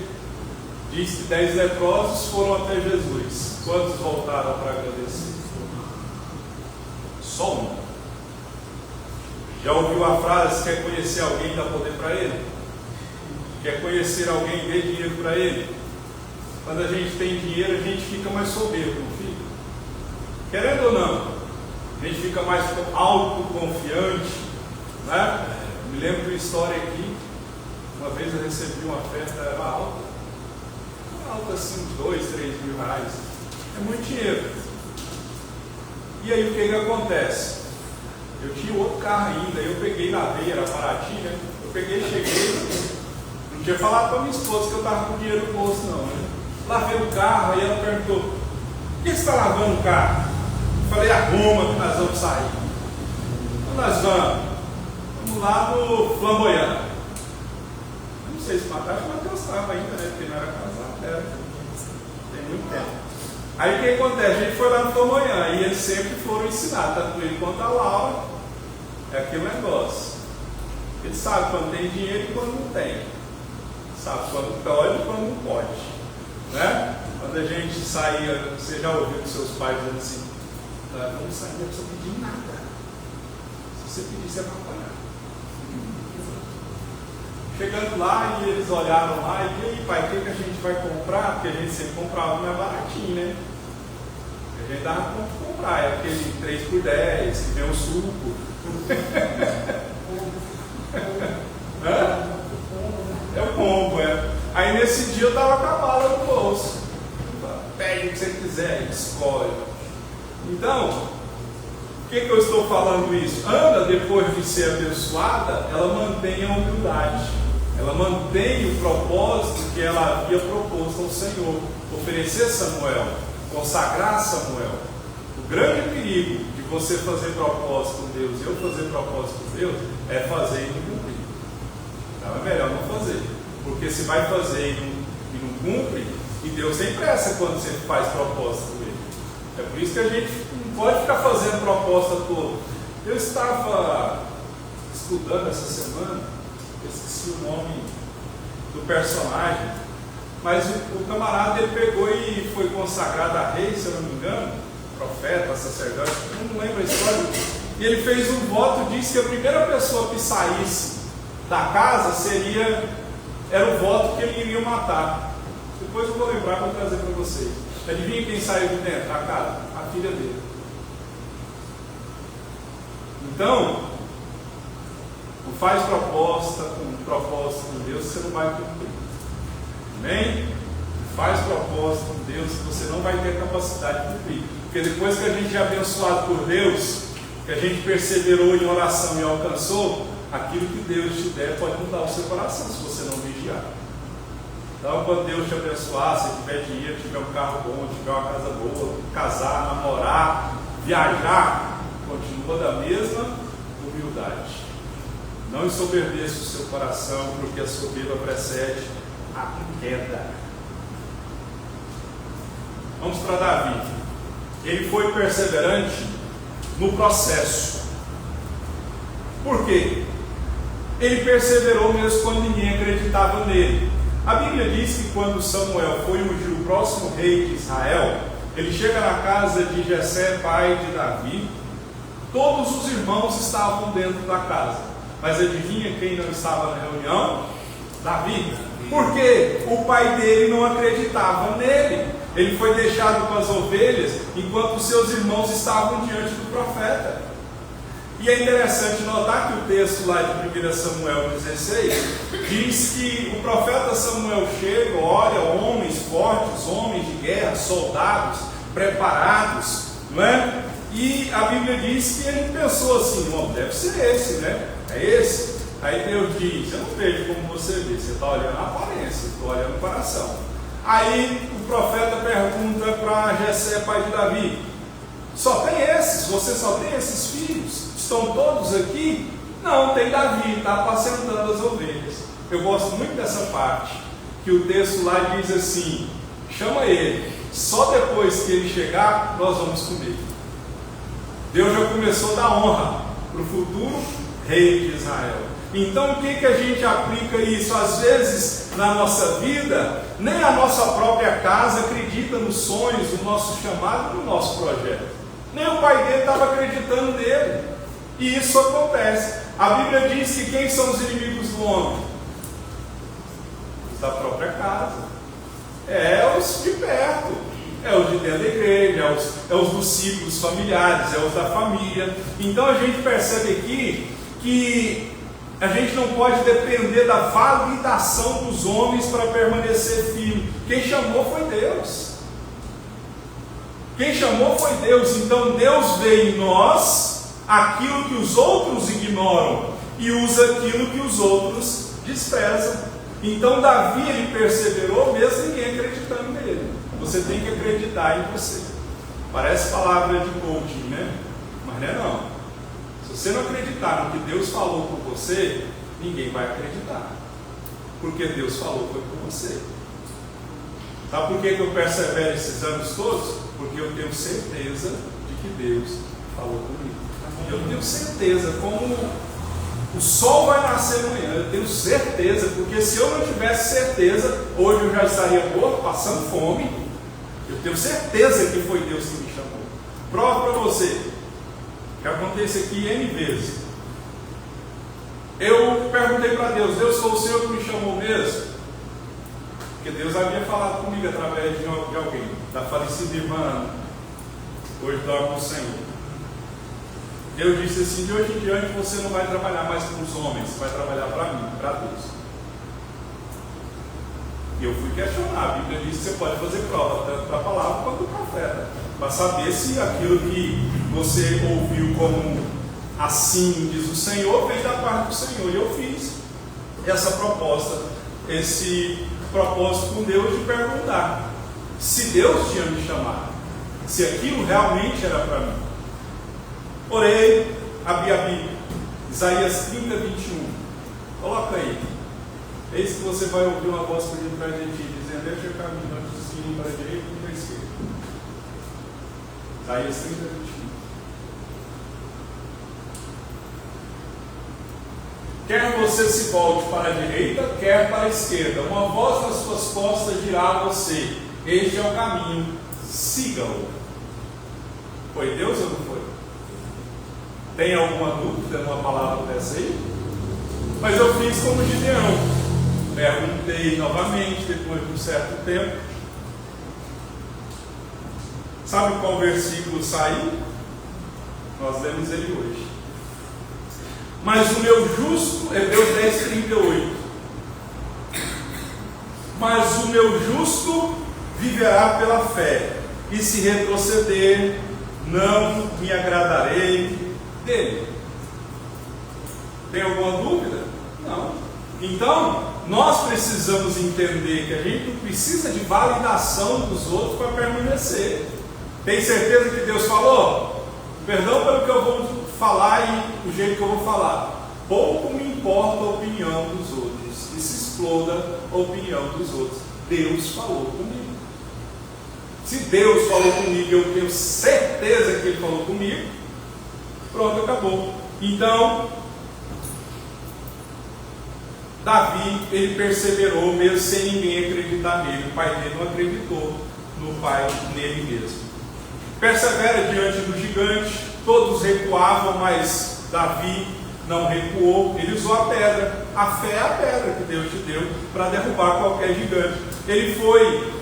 Diz que 10 leprosos foram até Jesus. Quantos voltaram para agradecer? Só um. Já ouviu a frase: quer conhecer alguém, dá poder para ele? Quer conhecer alguém, dê dinheiro para ele? Quando a gente tem dinheiro, a gente fica mais soberbo, não fica? Querendo ou não, a gente fica mais autoconfiante, né? Me lembro de uma história aqui. Uma vez eu recebi uma oferta, era alta assim, uns 2, 3 mil reais. É muito dinheiro. E aí o que acontece? Eu tinha outro carro ainda, eu peguei na veia, era baratinho, né? Eu peguei, cheguei, não tinha falado para minha esposa que eu estava com dinheiro no bolso não, né? Lavei o carro, aí ela perguntou: por que você está lavando o carro? Eu falei: arruma que nós vamos sair. Então nós vamos lá no Flamboyant. Eu não sei se Matheus estava ainda, né? Porque não era casado, tem muito tempo. Aí o que acontece? A gente foi lá no Flamboyant e eles sempre foram ensinar, tanto ele quanto a Laura, é aquele negócio. Eles sabem quando tem dinheiro e quando não tem. Sabe quando pode e quando não pode. Né? Quando a gente saía, você já ouviu dos seus pais dizendo assim: vamos sair, não precisa pedir nada. Se você pedir, você vai apanhar. Chegando lá, e eles olharam lá e aí, pai, o que a gente vai comprar? Porque a gente sempre comprava mais baratinho, né? A gente dava conta de comprar, é aquele 3x10, que vem o suco. É o combo, é. Aí nesse dia eu estava com a bala no bolso. Pede o que você quiser, escolhe. Então, por que eu estou falando isso? Ana, depois de ser abençoada, ela mantém a humildade. Ela mantém o propósito que ela havia proposto ao Senhor: oferecer Samuel, consagrar Samuel. O grande perigo de você fazer propósito com Deus e eu fazer propósito com Deus é fazer e não cumprir. Então é melhor não fazer, porque se vai fazer e não cumpre, e Deus tem pressa quando você faz propósito com Ele. É por isso que a gente não pode ficar fazendo proposta toda. Eu estava estudando essa semana, eu esqueci o nome do personagem, mas o camarada ele pegou e foi consagrado a rei, se eu não me engano, profeta, sacerdote, não lembro a história, e ele fez um voto, disse que a primeira pessoa que saísse da casa era o voto que ele iria matar. Depois eu vou lembrar, vou trazer para vocês. Adivinha quem saiu de dentro da casa? A filha dele. Então, não faz proposta com Deus, você não vai cumprir. Amém? Faz proposta com Deus, você não vai ter capacidade de cumprir. Porque depois que a gente é abençoado por Deus, que a gente perseverou em oração e alcançou, aquilo que Deus te der pode mudar o seu coração, se você não vigiar. Então, quando Deus te abençoar, se tiver dinheiro, tiver um carro bom, tiver uma casa boa, casar, namorar, viajar, continua da mesma humildade. Não ensoberbeça o seu coração, porque a soberba precede a queda. Vamos para Davi. Ele foi perseverante no processo. Por quê? Ele perseverou mesmo quando ninguém acreditava nele. A Bíblia diz que quando Samuel foi ungir o próximo rei de Israel, ele chega na casa de Jessé, pai de Davi. Todos os irmãos estavam dentro da casa, mas adivinha quem não estava na reunião? Davi. Porque o pai dele não acreditava nele. Ele foi deixado com as ovelhas enquanto os seus irmãos estavam diante do profeta. E é interessante notar que o texto lá de 1 Samuel 16 diz que o profeta Samuel chega, olha, homens fortes, homens de guerra, soldados preparados, não é? E a Bíblia diz que ele pensou assim, bom, deve ser esse, né? É esse. Aí Deus diz, eu não vejo como você vê, você está olhando a aparência, eu estou olhando o coração. Aí o profeta pergunta para Jessé, pai de Davi, só tem esses? Você só tem esses filhos? Estão todos aqui? Não, tem Davi, está apacentando as ovelhas. Eu gosto muito dessa parte, que o texto lá diz assim, chama ele, só depois que ele chegar, nós vamos comer. Deus já começou a dar honra para o futuro rei de Israel. Então o que a gente aplica isso? Às vezes na nossa vida, nem a nossa própria casa acredita nos sonhos, no nosso chamado, no nosso projeto. Nem o pai dele estava acreditando nele. E isso acontece. A Bíblia diz que quem são os inimigos do homem? Os da própria casa. É os de perto. É os de dentro da igreja, é os dos ciclos familiares, é os da família. Então a gente percebe aqui que a gente não pode depender da validação dos homens para permanecer firme. Quem chamou foi Deus. Quem chamou foi Deus. Então Deus vê em nós aquilo que os outros ignoram e usa aquilo que os outros desprezam. Então Davi, ele perseverou mesmo ninguém acreditando nele. Você tem que acreditar em você. Parece palavra de coaching, né? Mas não é não. Se você não acreditar no que Deus falou por você, ninguém vai acreditar. Porque Deus falou foi por você. Sabe por que eu persevero esses anos todos? Porque eu tenho certeza de que Deus falou comigo. Eu tenho certeza, como o sol vai nascer amanhã, eu tenho certeza, porque se eu não tivesse certeza, hoje eu já estaria morto, passando fome. Eu tenho certeza que foi Deus que me chamou. Prova para você, que acontece aqui N vezes. Eu perguntei para Deus, Deus, foi o Senhor que me chamou mesmo? Porque Deus havia falado comigo através de alguém, da falecida irmã, hoje dorme com o Senhor. Deus disse assim, de hoje em diante você não vai trabalhar mais com os homens, você vai trabalhar para mim, para Deus. E eu fui questionar, a Bíblia diz que você pode fazer prova, tanto para a palavra quanto para o profeta, para saber se aquilo que você ouviu como assim diz o Senhor, vem da parte do Senhor. E eu fiz essa proposta, esse propósito com Deus de perguntar se Deus tinha me chamado, se aquilo realmente era para mim. Orei, abri a Bíblia, Isaías 30, 21. Coloca aí. Eis que você vai ouvir uma voz por detrás de ti, dizendo: deixa o caminho antes de seguir para a direita e para a esquerda. Isaías 30, 21. Quer você se volte para a direita, quer para a esquerda, uma voz nas suas costas dirá a você: este é o caminho, siga-o. Foi Deus ou não foi? Tem alguma dúvida numa palavra dessa aí? Mas eu fiz como Gideão. Perguntei novamente, depois de um certo tempo. Sabe qual versículo saiu? Nós lemos ele hoje. Mas o meu justo, Hebreus 10, 38. Mas o meu justo viverá pela fé, e se retroceder, não me agradarei dele. Tem alguma dúvida? Não. Então, nós precisamos entender que a gente não precisa de validação dos outros para permanecer. Tem certeza que Deus falou? Perdão pelo que eu vou falar e o jeito que eu vou falar. Pouco me importa a opinião dos outros, que se exploda a opinião dos outros. Deus falou comigo. Se Deus falou comigo e eu tenho certeza que Ele falou comigo, pronto, acabou. Então, Davi, ele perseverou mesmo sem ninguém acreditar nele. O pai dele não acreditou no pai, nele mesmo. Persevera diante do gigante. Todos recuavam, mas Davi não recuou. Ele usou a pedra. A fé é a pedra que Deus te deu para derrubar qualquer gigante. Ele foi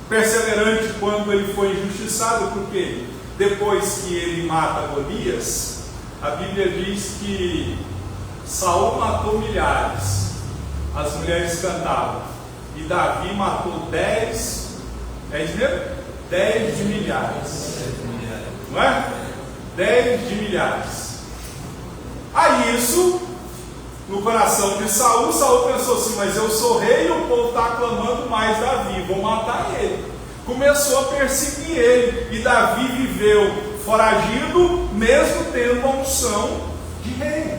perseverante quando ele foi injustiçado, porque depois que ele mata Golias, a Bíblia diz que Saul matou milhares, as mulheres cantavam, e Davi matou 10 de milhares, não é? 10 de milhares. Aí isso, no coração de Saul, Saul pensou assim: mas eu sou rei e o povo está aclamando mais Davi, vou matar ele. Começou a perseguir ele, e Davi viveu foragido, mesmo tendo a unção de rei.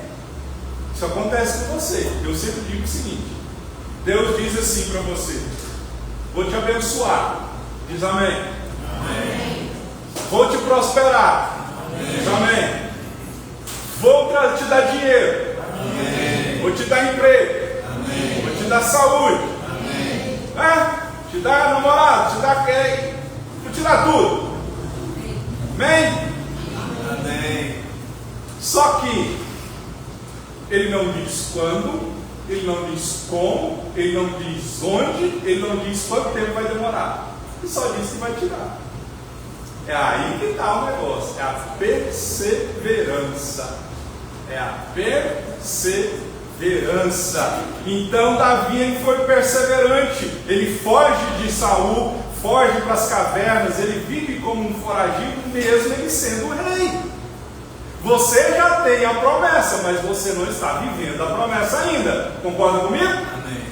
Isso acontece com você. Eu sempre digo o seguinte: Deus diz assim para você: vou te abençoar. Diz amém. Amém. Vou te prosperar. Amém. Diz amém. Vou te dar dinheiro. Amém. Vou te dar emprego. Amém. Vou te dar saúde. Amém. Te dar namorado, te dar quem? Vou te dar tudo. Amém? Amém. Só que ele não diz quando, ele não diz como, ele não diz onde, ele não diz quanto tempo vai demorar. Ele só diz que vai tirar. É aí que está o negócio. É a perseverança. É a perseverança. Então Davi, ele foi perseverante. Ele foge de Saul, foge para as cavernas, ele vive como um foragido, mesmo ele sendo rei. Você já tem a promessa, mas você não está vivendo a promessa ainda. Concorda comigo? Amém.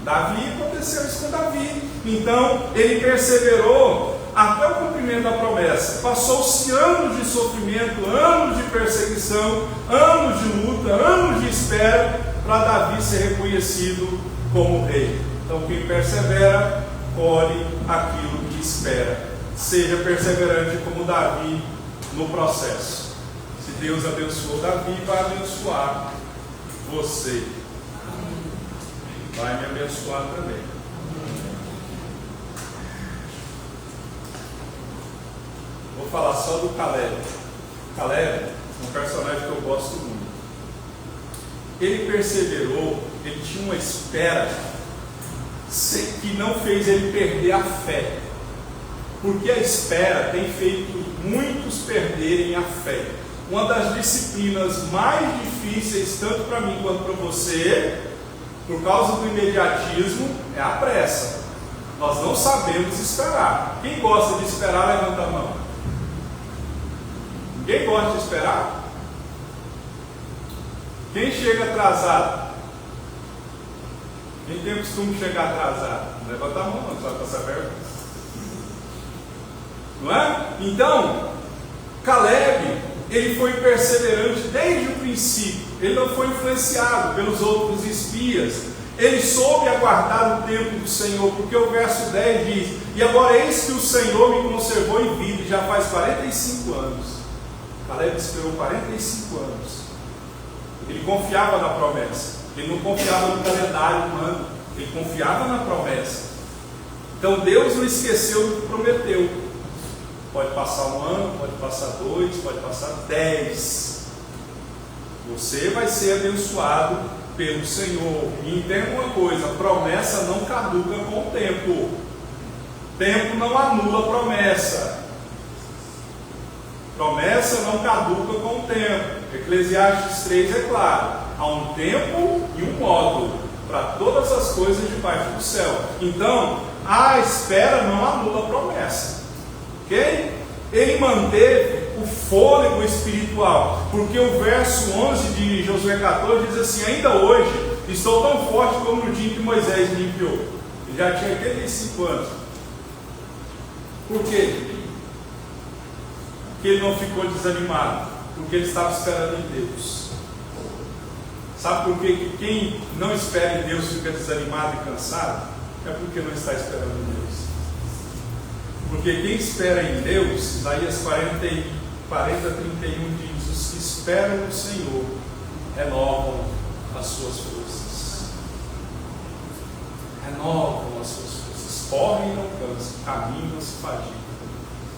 Davi, aconteceu isso com Davi. Então, ele perseverou até o cumprimento da promessa. Passou-se anos de sofrimento, anos de perseguição, anos de luta, anos de espera, para Davi ser reconhecido como rei. Então, quem persevera, colhe aquilo que espera. Seja perseverante como Davi no processo. Se Deus abençoou Davi, vai abençoar você. Vai me abençoar também. Vou falar só do Caleb. Caleb é um personagem que eu gosto muito. Ele perseverou, ele tinha uma espera que não fez ele perder a fé. Porque a espera tem feito muitos perderem a fé. Uma das disciplinas mais difíceis, tanto para mim quanto para você, por causa do imediatismo, é a pressa. Nós não sabemos esperar. Quem gosta de esperar, levanta a mão. Ninguém gosta de esperar? Quem chega atrasado? Quem tem o costume de chegar atrasado? Levanta a mão, não, só para saber. não é? Então, Caleb, ele foi perseverante desde o princípio. Ele não foi influenciado pelos outros espias. Ele soube aguardar o tempo do Senhor, porque o verso 10 diz: e agora eis que o Senhor me conservou em vida, e já faz 45 anos. Caleb esperou 45 anos. Ele confiava na promessa. Ele não confiava no calendário humano. Ele confiava na promessa. Então Deus não esqueceu do que prometeu. Pode passar um ano, pode passar 2, pode passar 10. Você vai ser abençoado pelo Senhor. E entenda uma coisa: a promessa não caduca com o tempo. Tempo não anula a promessa. Promessa não caduca com o tempo. Eclesiastes 3 é claro: há um tempo e um modo para todas as coisas debaixo do céu. Então, a espera não anula a promessa. Ok? Ele manteve o fôlego espiritual, porque o verso 11 de Josué 14 diz assim: ainda hoje estou tão forte como no dia que Moisés me enviou. Ele já tinha 85 anos. Por quê? Porque ele não ficou desanimado, porque ele estava esperando em Deus. Sabe por quê que quem não espera em Deus fica desanimado e cansado? É porque não está esperando em Deus. Porque quem espera em Deus, Isaías 40:31 diz: os que esperam no Senhor renovam as suas forças. Renovam as suas forças. Correm e não cansam, caminham e não se fadigam.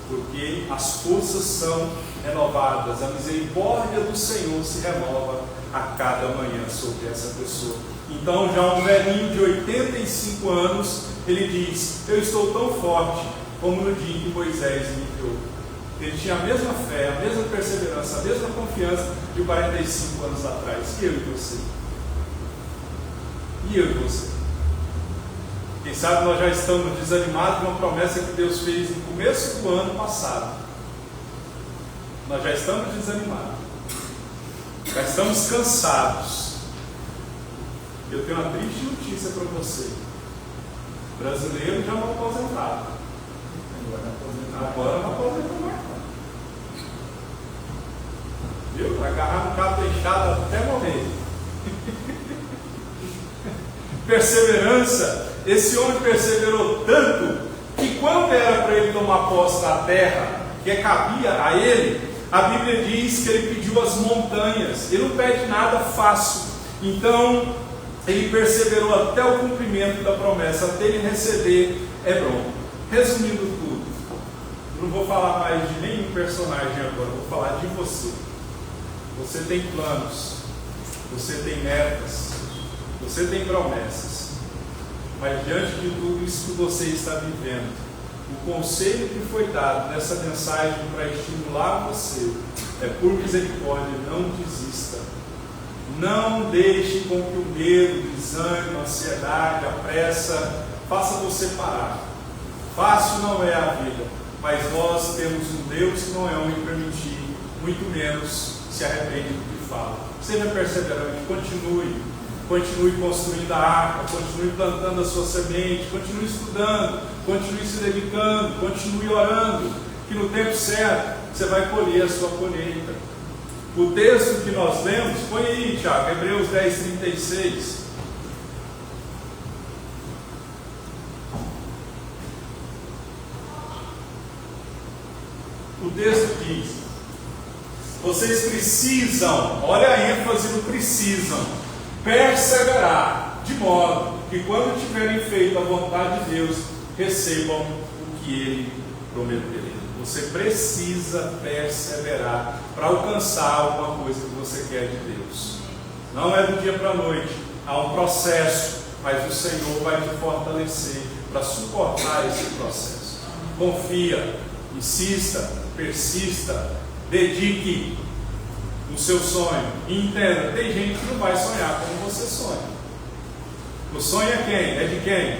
Porque as forças são renovadas. A misericórdia do Senhor se renova a cada manhã sobre essa pessoa. Então, já um velhinho de 85 anos, ele diz: eu estou tão forte como no dia em que Moisés me enviou. Ele tinha a mesma fé, a mesma perseverança, a mesma confiança de 45 anos atrás. E eu e você? E eu e você? Quem sabe nós já estamos desanimados de uma promessa que Deus fez no começo do ano passado. Nós já estamos desanimados. Já estamos cansados. Eu tenho uma triste notícia para você: brasileiro já não aposentado. Agora não aposenta mais. Viu? Agarrar no cabo deixado até morrer. Perseverança. Esse homem perseverou tanto que quando era para ele tomar posse da terra que cabia a ele, a Bíblia diz que ele pediu as montanhas. Ele não pede nada fácil. Então ele perseverou até o cumprimento da promessa, até ele receber Hebron. Resumindo tudo, eu não vou falar mais de nenhum personagem agora, vou falar de você. Você tem planos, você tem metas, você tem promessas. Mas diante de tudo isso que você está vivendo, o conselho que foi dado nessa mensagem para estimular você é: por misericórdia, não desista. Não deixe com que o medo, o desânimo, a ansiedade, a pressa faça você parar. Fácil não é a vida, mas nós temos um Deus que não é homem permitir, muito menos se arrepende do que fala. Seja perseverante, continue construindo a arca, continue plantando a sua semente, continue estudando, continue se dedicando, continue orando, que no tempo certo você vai colher a sua colheita. O texto que nós lemos, põe aí, Tiago, Hebreus 10:36. O texto diz: vocês precisam, olha a ênfase no precisam, perseverar, de modo que quando tiverem feito a vontade de Deus, recebam o que Ele prometeu. Você precisa perseverar para alcançar alguma coisa que você quer de Deus. Não é do dia para a noite, há um processo, mas o Senhor vai te fortalecer para suportar esse processo. Confia, insista, persista, dedique no seu sonho. E entenda, tem gente que não vai sonhar como você sonha. O sonho é quem? É de quem?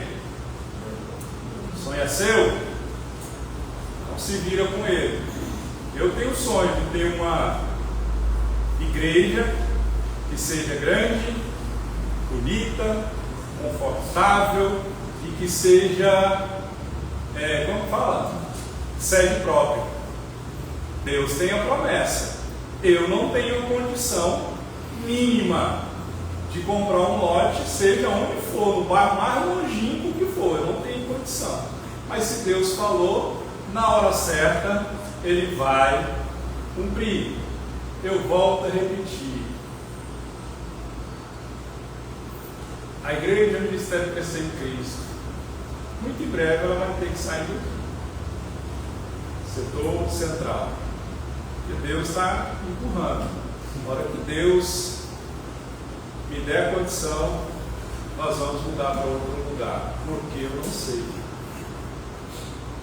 O sonho é seu? Se vira com ele. Eu tenho o sonho de ter uma igreja que seja grande, bonita, confortável e que seja, como fala? sede própria. Deus tem a promessa. Eu não tenho condição mínima de comprar um lote, seja onde for, no bairro mais longínquo que for, eu não tenho condição. Mas se Deus falou, na hora certa, Ele vai cumprir. Eu volto a repetir. A igreja é o Ministério PC em Cristo. Muito em breve ela vai ter que sair do setor central. Porque Deus está empurrando. Na hora que Deus me der a condição, nós vamos mudar para outro lugar. Porque eu não sei.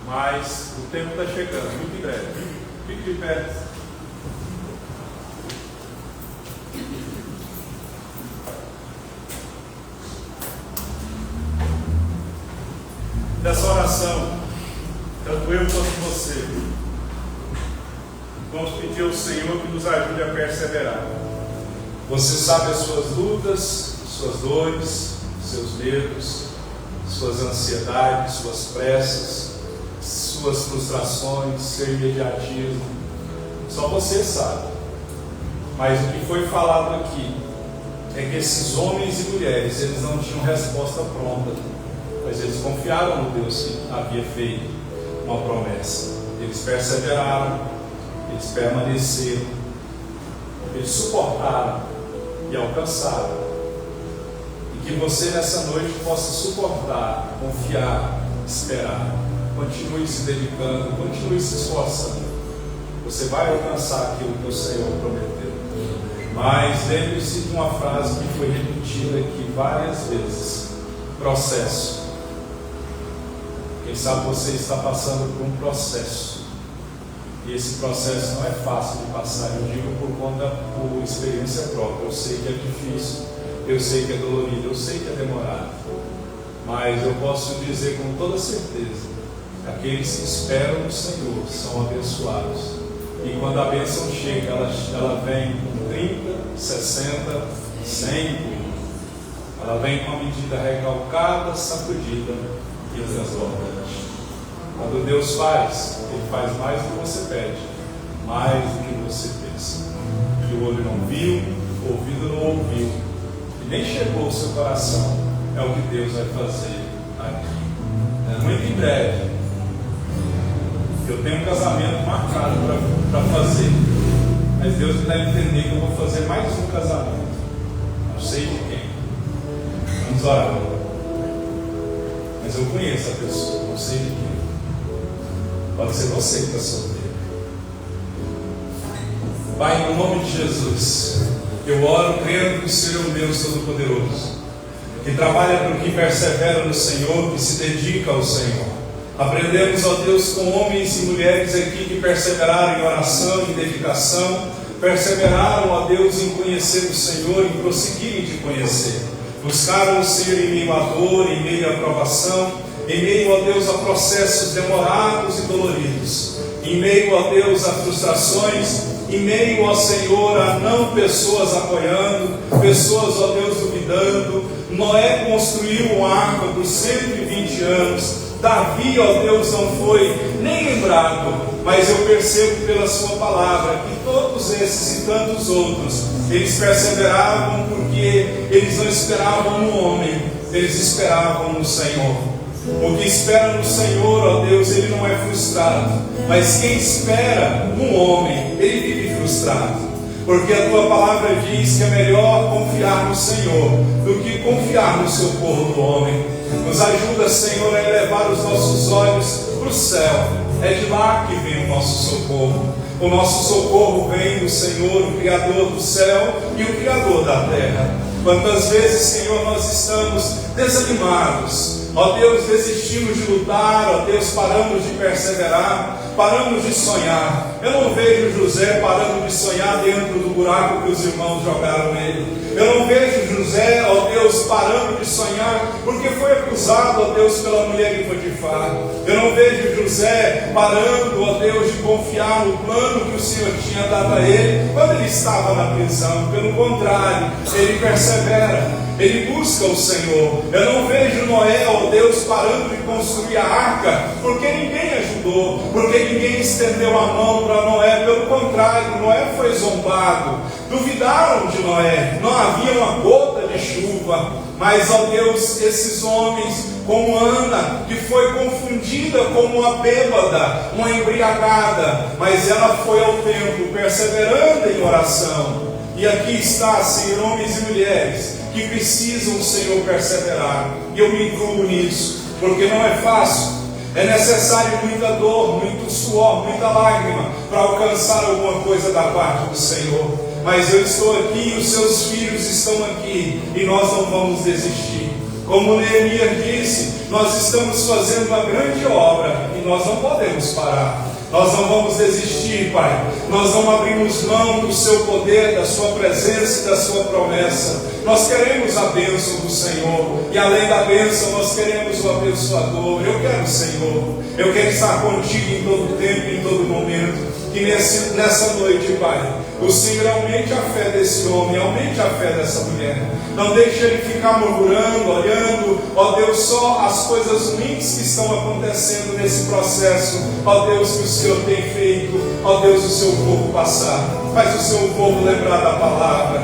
Mas o tempo está chegando, muito em breve. Fique de pé. Dessa oração, tanto eu quanto você, vamos pedir ao Senhor que nos ajude a perseverar. Você sabe as suas lutas, suas dores, seus medos, suas ansiedades, suas pressas, suas frustrações, seu imediatismo. Só você sabe. Mas o que foi falado aqui é que esses homens e mulheres, eles não tinham resposta pronta, mas eles confiaram no Deus que havia feito uma promessa. Eles perseveraram, eles permaneceram, eles suportaram e alcançaram. E que você nessa noite possa suportar, confiar, esperar. Continue se dedicando, continue se esforçando. Você vai alcançar aquilo que o Senhor prometeu. Mas lembre-se de uma frase que foi repetida aqui várias vezes: processo. Quem sabe você está passando por um processo. E esse processo não é fácil de passar. Eu digo por experiência própria. Eu sei que é difícil, eu sei que é dolorido, eu sei que é demorado. Mas eu posso dizer com toda certeza: aqueles que esperam no Senhor são abençoados. E quando a bênção chega, ela vem com 30, 60, 100. Ela vem com a medida recalcada, sacudida e transbordante. Quando Deus faz, Ele faz mais do que você pede, mais do que você pensa. Que o olho não viu, o ouvido não ouviu, e nem chegou ao seu coração, é o que Deus vai fazer aqui. Muito em breve, eu tenho um casamento marcado para fazer, mas Deus me dá a entender que eu vou fazer mais um casamento. Não sei de quem. Vamos orar. Mas eu conheço a pessoa, não sei de quem. Pode ser você que está solteiro. Pai, no nome de Jesus, eu oro crendo que o Senhor é um Deus Todo-Poderoso, que trabalha para o que persevera no Senhor, que se dedica ao Senhor. Aprendemos, ó Deus, com homens e mulheres aqui que perseveraram em oração, em dedicação, perseveraram, ó Deus, em conhecer o Senhor, em prosseguirem de conhecer. Buscaram o Senhor em meio à dor, em meio à provação, em meio, ó Deus, a processos demorados e doloridos, em meio, ó Deus, a frustrações, em meio, ó Senhor, a não pessoas apoiando, pessoas, ó Deus, duvidando. Noé construiu uma arca por 120 anos. Davi, ó Deus, não foi nem lembrado, mas eu percebo pela sua palavra que todos esses e tantos outros, eles perseveravam porque eles não esperavam no homem, eles esperavam no Senhor. O que espera no Senhor, ó Deus, ele não é frustrado, mas quem espera no homem, ele vive frustrado. Porque a tua palavra diz que é melhor confiar no Senhor do que confiar no socorro do homem. Nos ajuda, Senhor, a elevar os nossos olhos para o céu. É de lá que vem o nosso socorro. O nosso socorro vem do Senhor, o Criador do céu e o Criador da terra. Quantas vezes, Senhor, nós estamos desanimados, ó Deus, desistimos de lutar, ó Deus, paramos de perseverar, paramos de sonhar. Eu não vejo José parando de sonhar dentro do buraco que os irmãos jogaram nele. Eu não vejo José, ó Deus, parando de sonhar porque foi acusado, ó Deus, pela mulher de Potifar. Eu não vejo José parando, ó Deus, de confiar no plano que o Senhor tinha dado a ele quando ele estava na prisão. Pelo contrário, ele persevera. ele busca o Senhor. Eu não vejo Noé, ó Deus, parando de construir a arca, porque ninguém ajudou, porque ninguém estendeu a mão para Noé. Pelo contrário, Noé foi zombado, duvidaram de Noé, não havia uma gota de chuva. Mas, ó Deus, esses homens, como Ana, que foi confundida como uma bêbada, uma embriagada, mas ela foi ao templo perseverando em oração. E aqui está, Senhor, homens e mulheres que precisam, Senhor, perseverar. E eu me incluo nisso, porque não é fácil. É necessário muita dor, muito suor, muita lágrima para alcançar alguma coisa da parte do Senhor. Mas eu estou aqui, os seus filhos estão aqui, e nós não vamos desistir. Como Neemias disse, nós estamos fazendo uma grande obra e nós não podemos parar. Nós não vamos desistir, Pai. Nós não abrimos mão do seu poder, da sua presença e da sua promessa. Nós queremos a bênção do Senhor. E além da bênção, nós queremos o abençoador. Eu quero o Senhor. Eu quero estar contigo em todo tempo, em todo momento. Que nessa noite, Pai, o Senhor aumente a fé desse homem, aumente a fé dessa mulher. Não deixe ele ficar murmurando, olhando, ó Deus, só as coisas ruins que estão acontecendo nesse processo, ó Deus, que o Senhor tem feito, ó Deus, o seu povo passar. Faz o seu povo lembrar da palavra,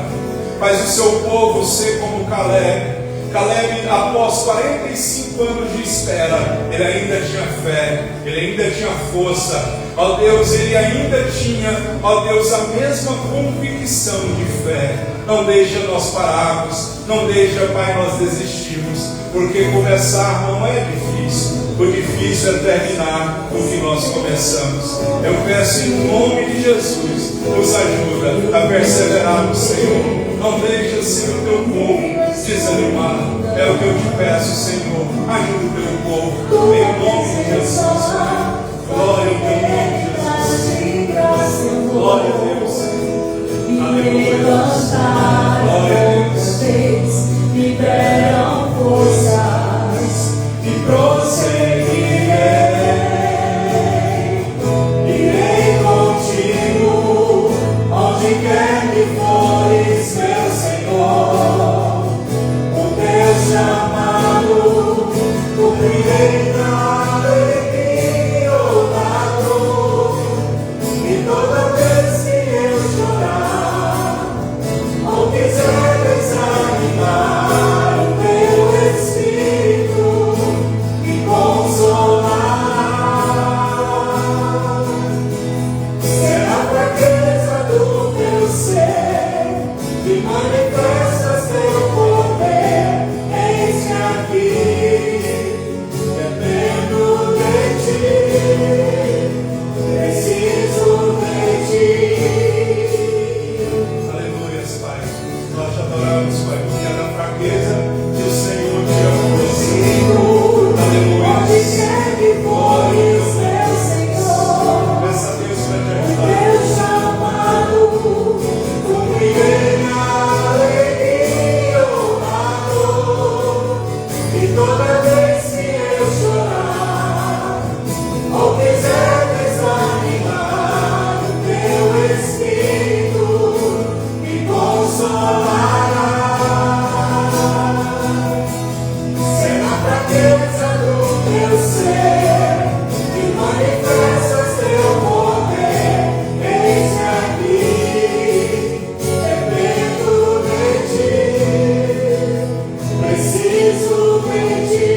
faz o seu povo ser como Caleb. Caleb, após 45 anos de espera, ele ainda tinha fé, ele ainda tinha força. Ó Deus, ele ainda tinha, ó Deus, a mesma convicção de fé. Não deixa nós pararmos, não deixa, Pai, nós desistirmos, porque começar não é difícil. O difícil é terminar o que nós começamos. Eu peço em nome de Jesus, nos ajuda a perseverar no Senhor. Não deixa, Senhor, o teu povo desanimar. É o que eu te peço, Senhor. Ajuda o teu povo. Em nome de Jesus, Pai. Glória ao teu nome, Jesus. Glória a Deus. Aleluia. Glória a Deus. Me deram forças e prosseguirei. Irei contigo, onde quer que fores, meu Senhor. O teu chamado cumprirei na alegria ou na dor. E toda vez que eu chorar ou quiser desanimar, o teu Espírito me consolará. Será a fraqueza do teu ser que manifestas teu poder. Eis-me aqui, dependo de ti, preciso de ti. Aleluia, Pai. Nós te adoramos, Pai, porque é da fraqueza que o Senhor te amou. Aleluia. Onde quer que fores, meu Senhor, Peça a Deus para te o ajudar. teu chamado cumprirei na alegria ou na dor. E toda vez que eu chorar ou quiser desanimar, o teu Espírito me consolará. Será a fraqueza do teu ser que manifestas teu poder. Eis-me aqui, dependo de ti, preciso de ti.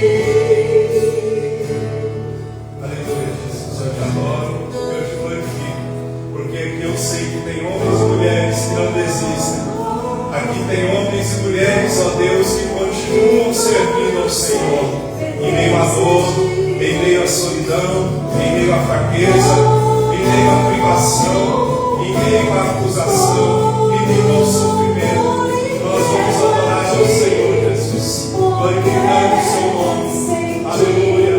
Aleluia, Jesus. Eu te adoro, eu te glorifico, porque aqui eu sei que tem homens e mulheres que não desistem. Aqui tem homens e mulheres, ó Deus, que continuam servindo ao Senhor, em meio à dor, em meio à solidão, em meio à fraqueza, em meio à privação, em meio à acusação, em meio ao sofrimento. Nós vamos adorar ao Senhor Jesus, glorificando o seu nome. Aleluia.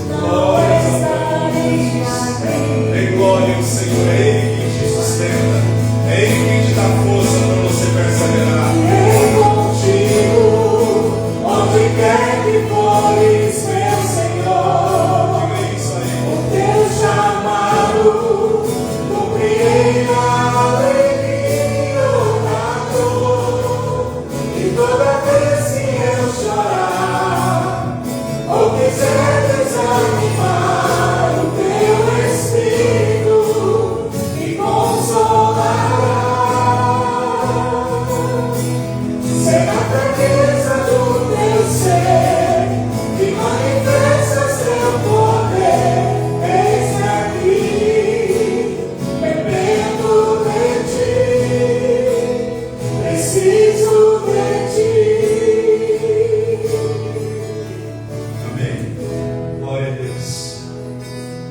Glórias a Deus. Em glória ao Senhor, é Ele que te sustenta, é Ele que te dá força para você perseverar. Irei contigo, onde quer que fores, meu Senhor. Diga isso a Ele. O teu chamado cumprirei na alegria ou na Preciso de ti. Amém. Glória a Deus.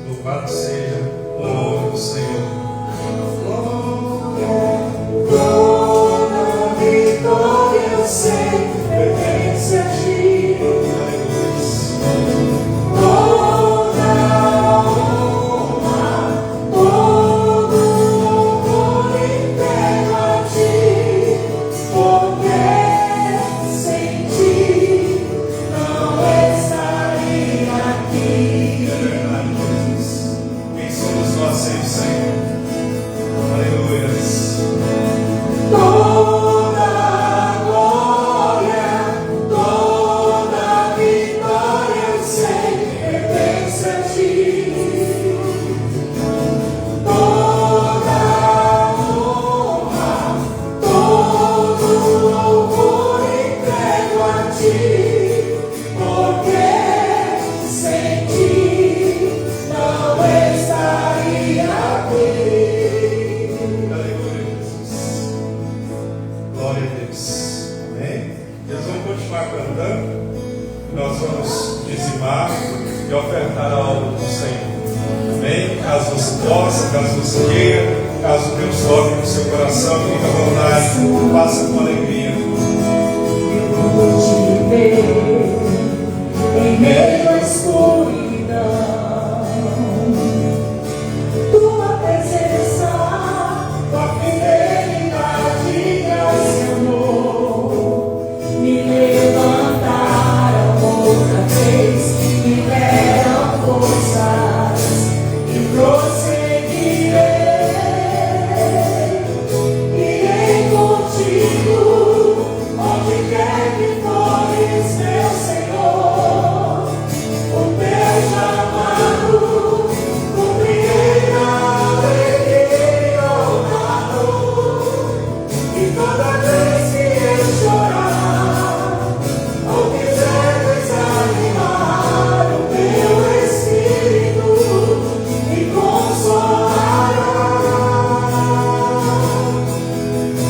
Louvado seja o nome do Senhor. Toda vitória eu sei pertence a ti. Toda honra, todo louvor entrego a ti, porque sem ti não estaria aqui. É verdade, Jesus. Quem somos nós sem o Senhor? Aleluia. Toda glória, toda vitória eu sei pertence a ti. Toda honra, todo louvor entrego a ti, porque sem ti não estaria aqui. Aleluia, Jesus. Glória a Deus. Amém? Eles vão continuar cantando. Nós vamos dizimar e ofertar a obra do Senhor. Amém? Caso você possa, caso você queira, caso Deus toque no seu coração, fique à vontade, faça com alegria. Vou te ver em meio à escuridão. Tua presença, tua fidelidade, graça e amor me levantaram outra vez, me deram forças e prosseguirei. Irei contigo, onde quer que fores, meu Senhor. O teu chamado cumprirei na alegria honrado. E toda vez que eu chorar ou quiser desanimar, o teu Espírito me consolará.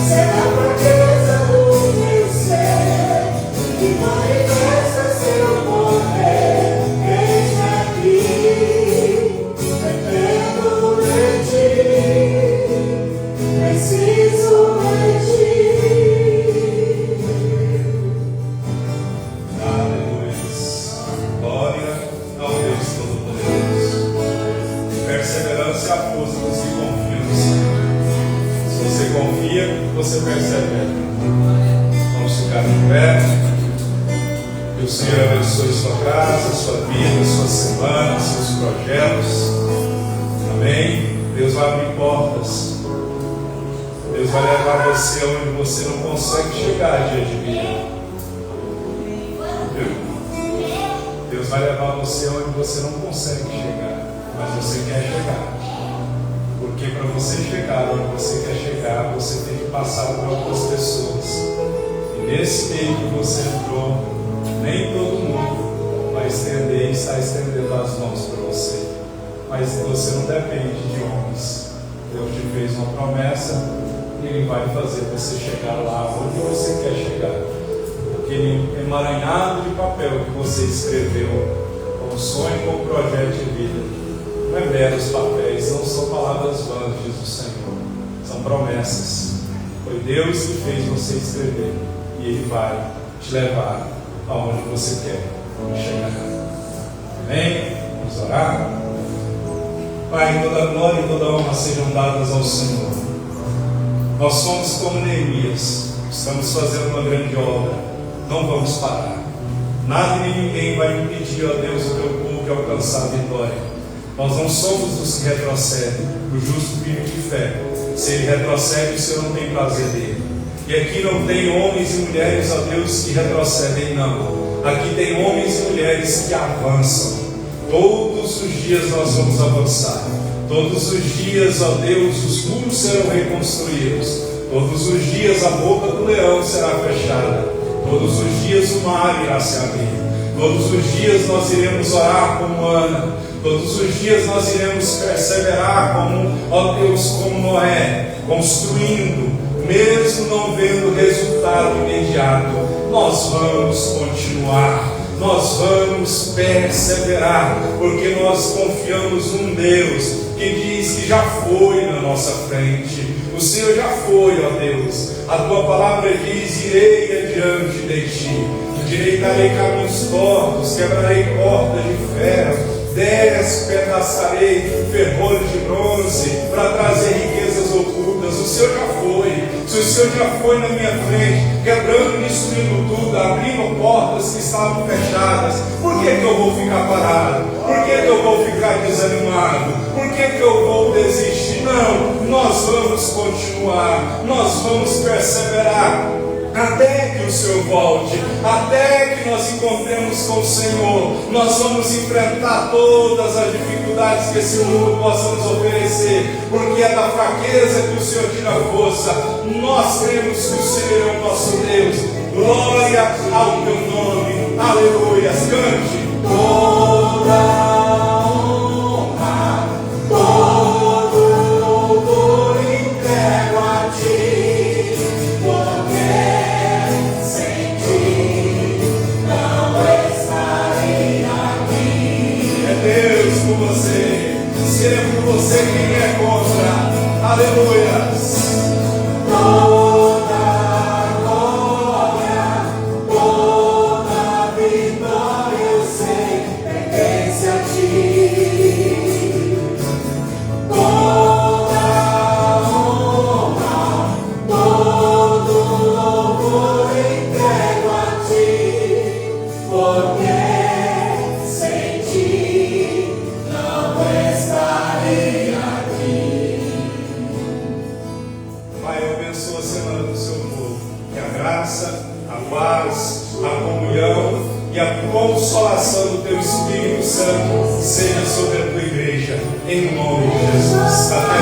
Será a fraqueza do meu ser que manifesta seu poder. Eis-me aqui, dependo de ti, preciso de ti. Aleluia. Glória ao Deus Todo-Poderoso. Perseverança é a força dos que confiam no Senhor. Se você confia, você persevera. Vamos ficar em pé. Que o Senhor abençoe sua casa, sua vida, sua semana, seus projetos. Amém. Deus vai abrir portas. Deus vai levar você onde você não consegue chegar dia de mim. Deus vai levar você onde você não consegue chegar, mas você quer chegar. Porque para você chegar onde você quer chegar, você tem que passar por algumas pessoas. E nesse meio que você entrou, nem todo mundo vai estender e está estendendo as mãos para você. Mas você não depende de homens. Deus te fez uma promessa e Ele vai fazer você chegar lá onde você quer chegar. Aquele emaranhado de papel que você escreveu com sonho, com projeto de vida, não é meros papéis, não são palavras vãs, diz o Senhor, são promessas. Foi Deus que fez você escrever e Ele vai te levar aonde você quer chegar. Amém? Vamos orar? Pai, toda glória e toda honra sejam dadas ao Senhor. Nós somos como Neemias, estamos fazendo uma grande obra, não vamos parar. Nada e nem ninguém vai impedir, ó Deus, o teu povo de alcançar a vitória. Nós não somos os que retrocedem, o justo vive de fé. Se ele retrocede, o Senhor não tem prazer dele. E aqui não tem homens e mulheres, ó Deus, que retrocedem, não. Aqui tem homens e mulheres que avançam. Todos os dias nós vamos avançar. Todos os dias, ó Deus, os muros serão reconstruídos. Todos os dias a boca do leão será fechada. Todos os dias o mar irá se abrir. Todos os dias nós iremos orar como Ana. Todos os dias nós iremos perseverar como, ó Deus, como Noé, construindo, mesmo não vendo resultado resultado imediato. Nós vamos continuar, nós vamos perseverar, porque nós confiamos num Deus que diz que já foi na nossa frente. O Senhor já foi, ó Deus. A tua palavra diz: irei adiante de ti, endireitarei caminhos tortos, quebrarei portas de ferro, despedaçarei ferrolhos de bronze para trazer riquezas ocultas. O Senhor já foi. Se o Senhor já foi na minha frente, quebrando e destruindo tudo, abrindo portas que estavam fechadas, por que eu vou ficar parado? Por que eu vou ficar desanimado? Por que eu vou desistir? Não, nós vamos continuar, nós vamos perseverar até que o Senhor volte, até que nós encontremos com o Senhor. Nós vamos enfrentar todas as dificuldades que esse mundo possa nos oferecer, porque é da fraqueza que o Senhor tira a força. Nós cremos que o Senhor é o nosso Deus. Glória ao teu nome, aleluia. Cante. Toda honra, todo louvor entrego a ti, porque sem ti não estarei aqui. É Deus por você, se é por você, quem é contra? Aleluia. Toda glória, toda vitória, eu sei, pertence a ti. Toda honra, todo louvor entrego a ti, porque sem ti não estarei aqui. Pai, eu abençoo a semana do seu povo. Que a graça, a paz, a comunhão e a consolação do teu Espírito Santo seja sobre a tua igreja. Em nome de Jesus. Até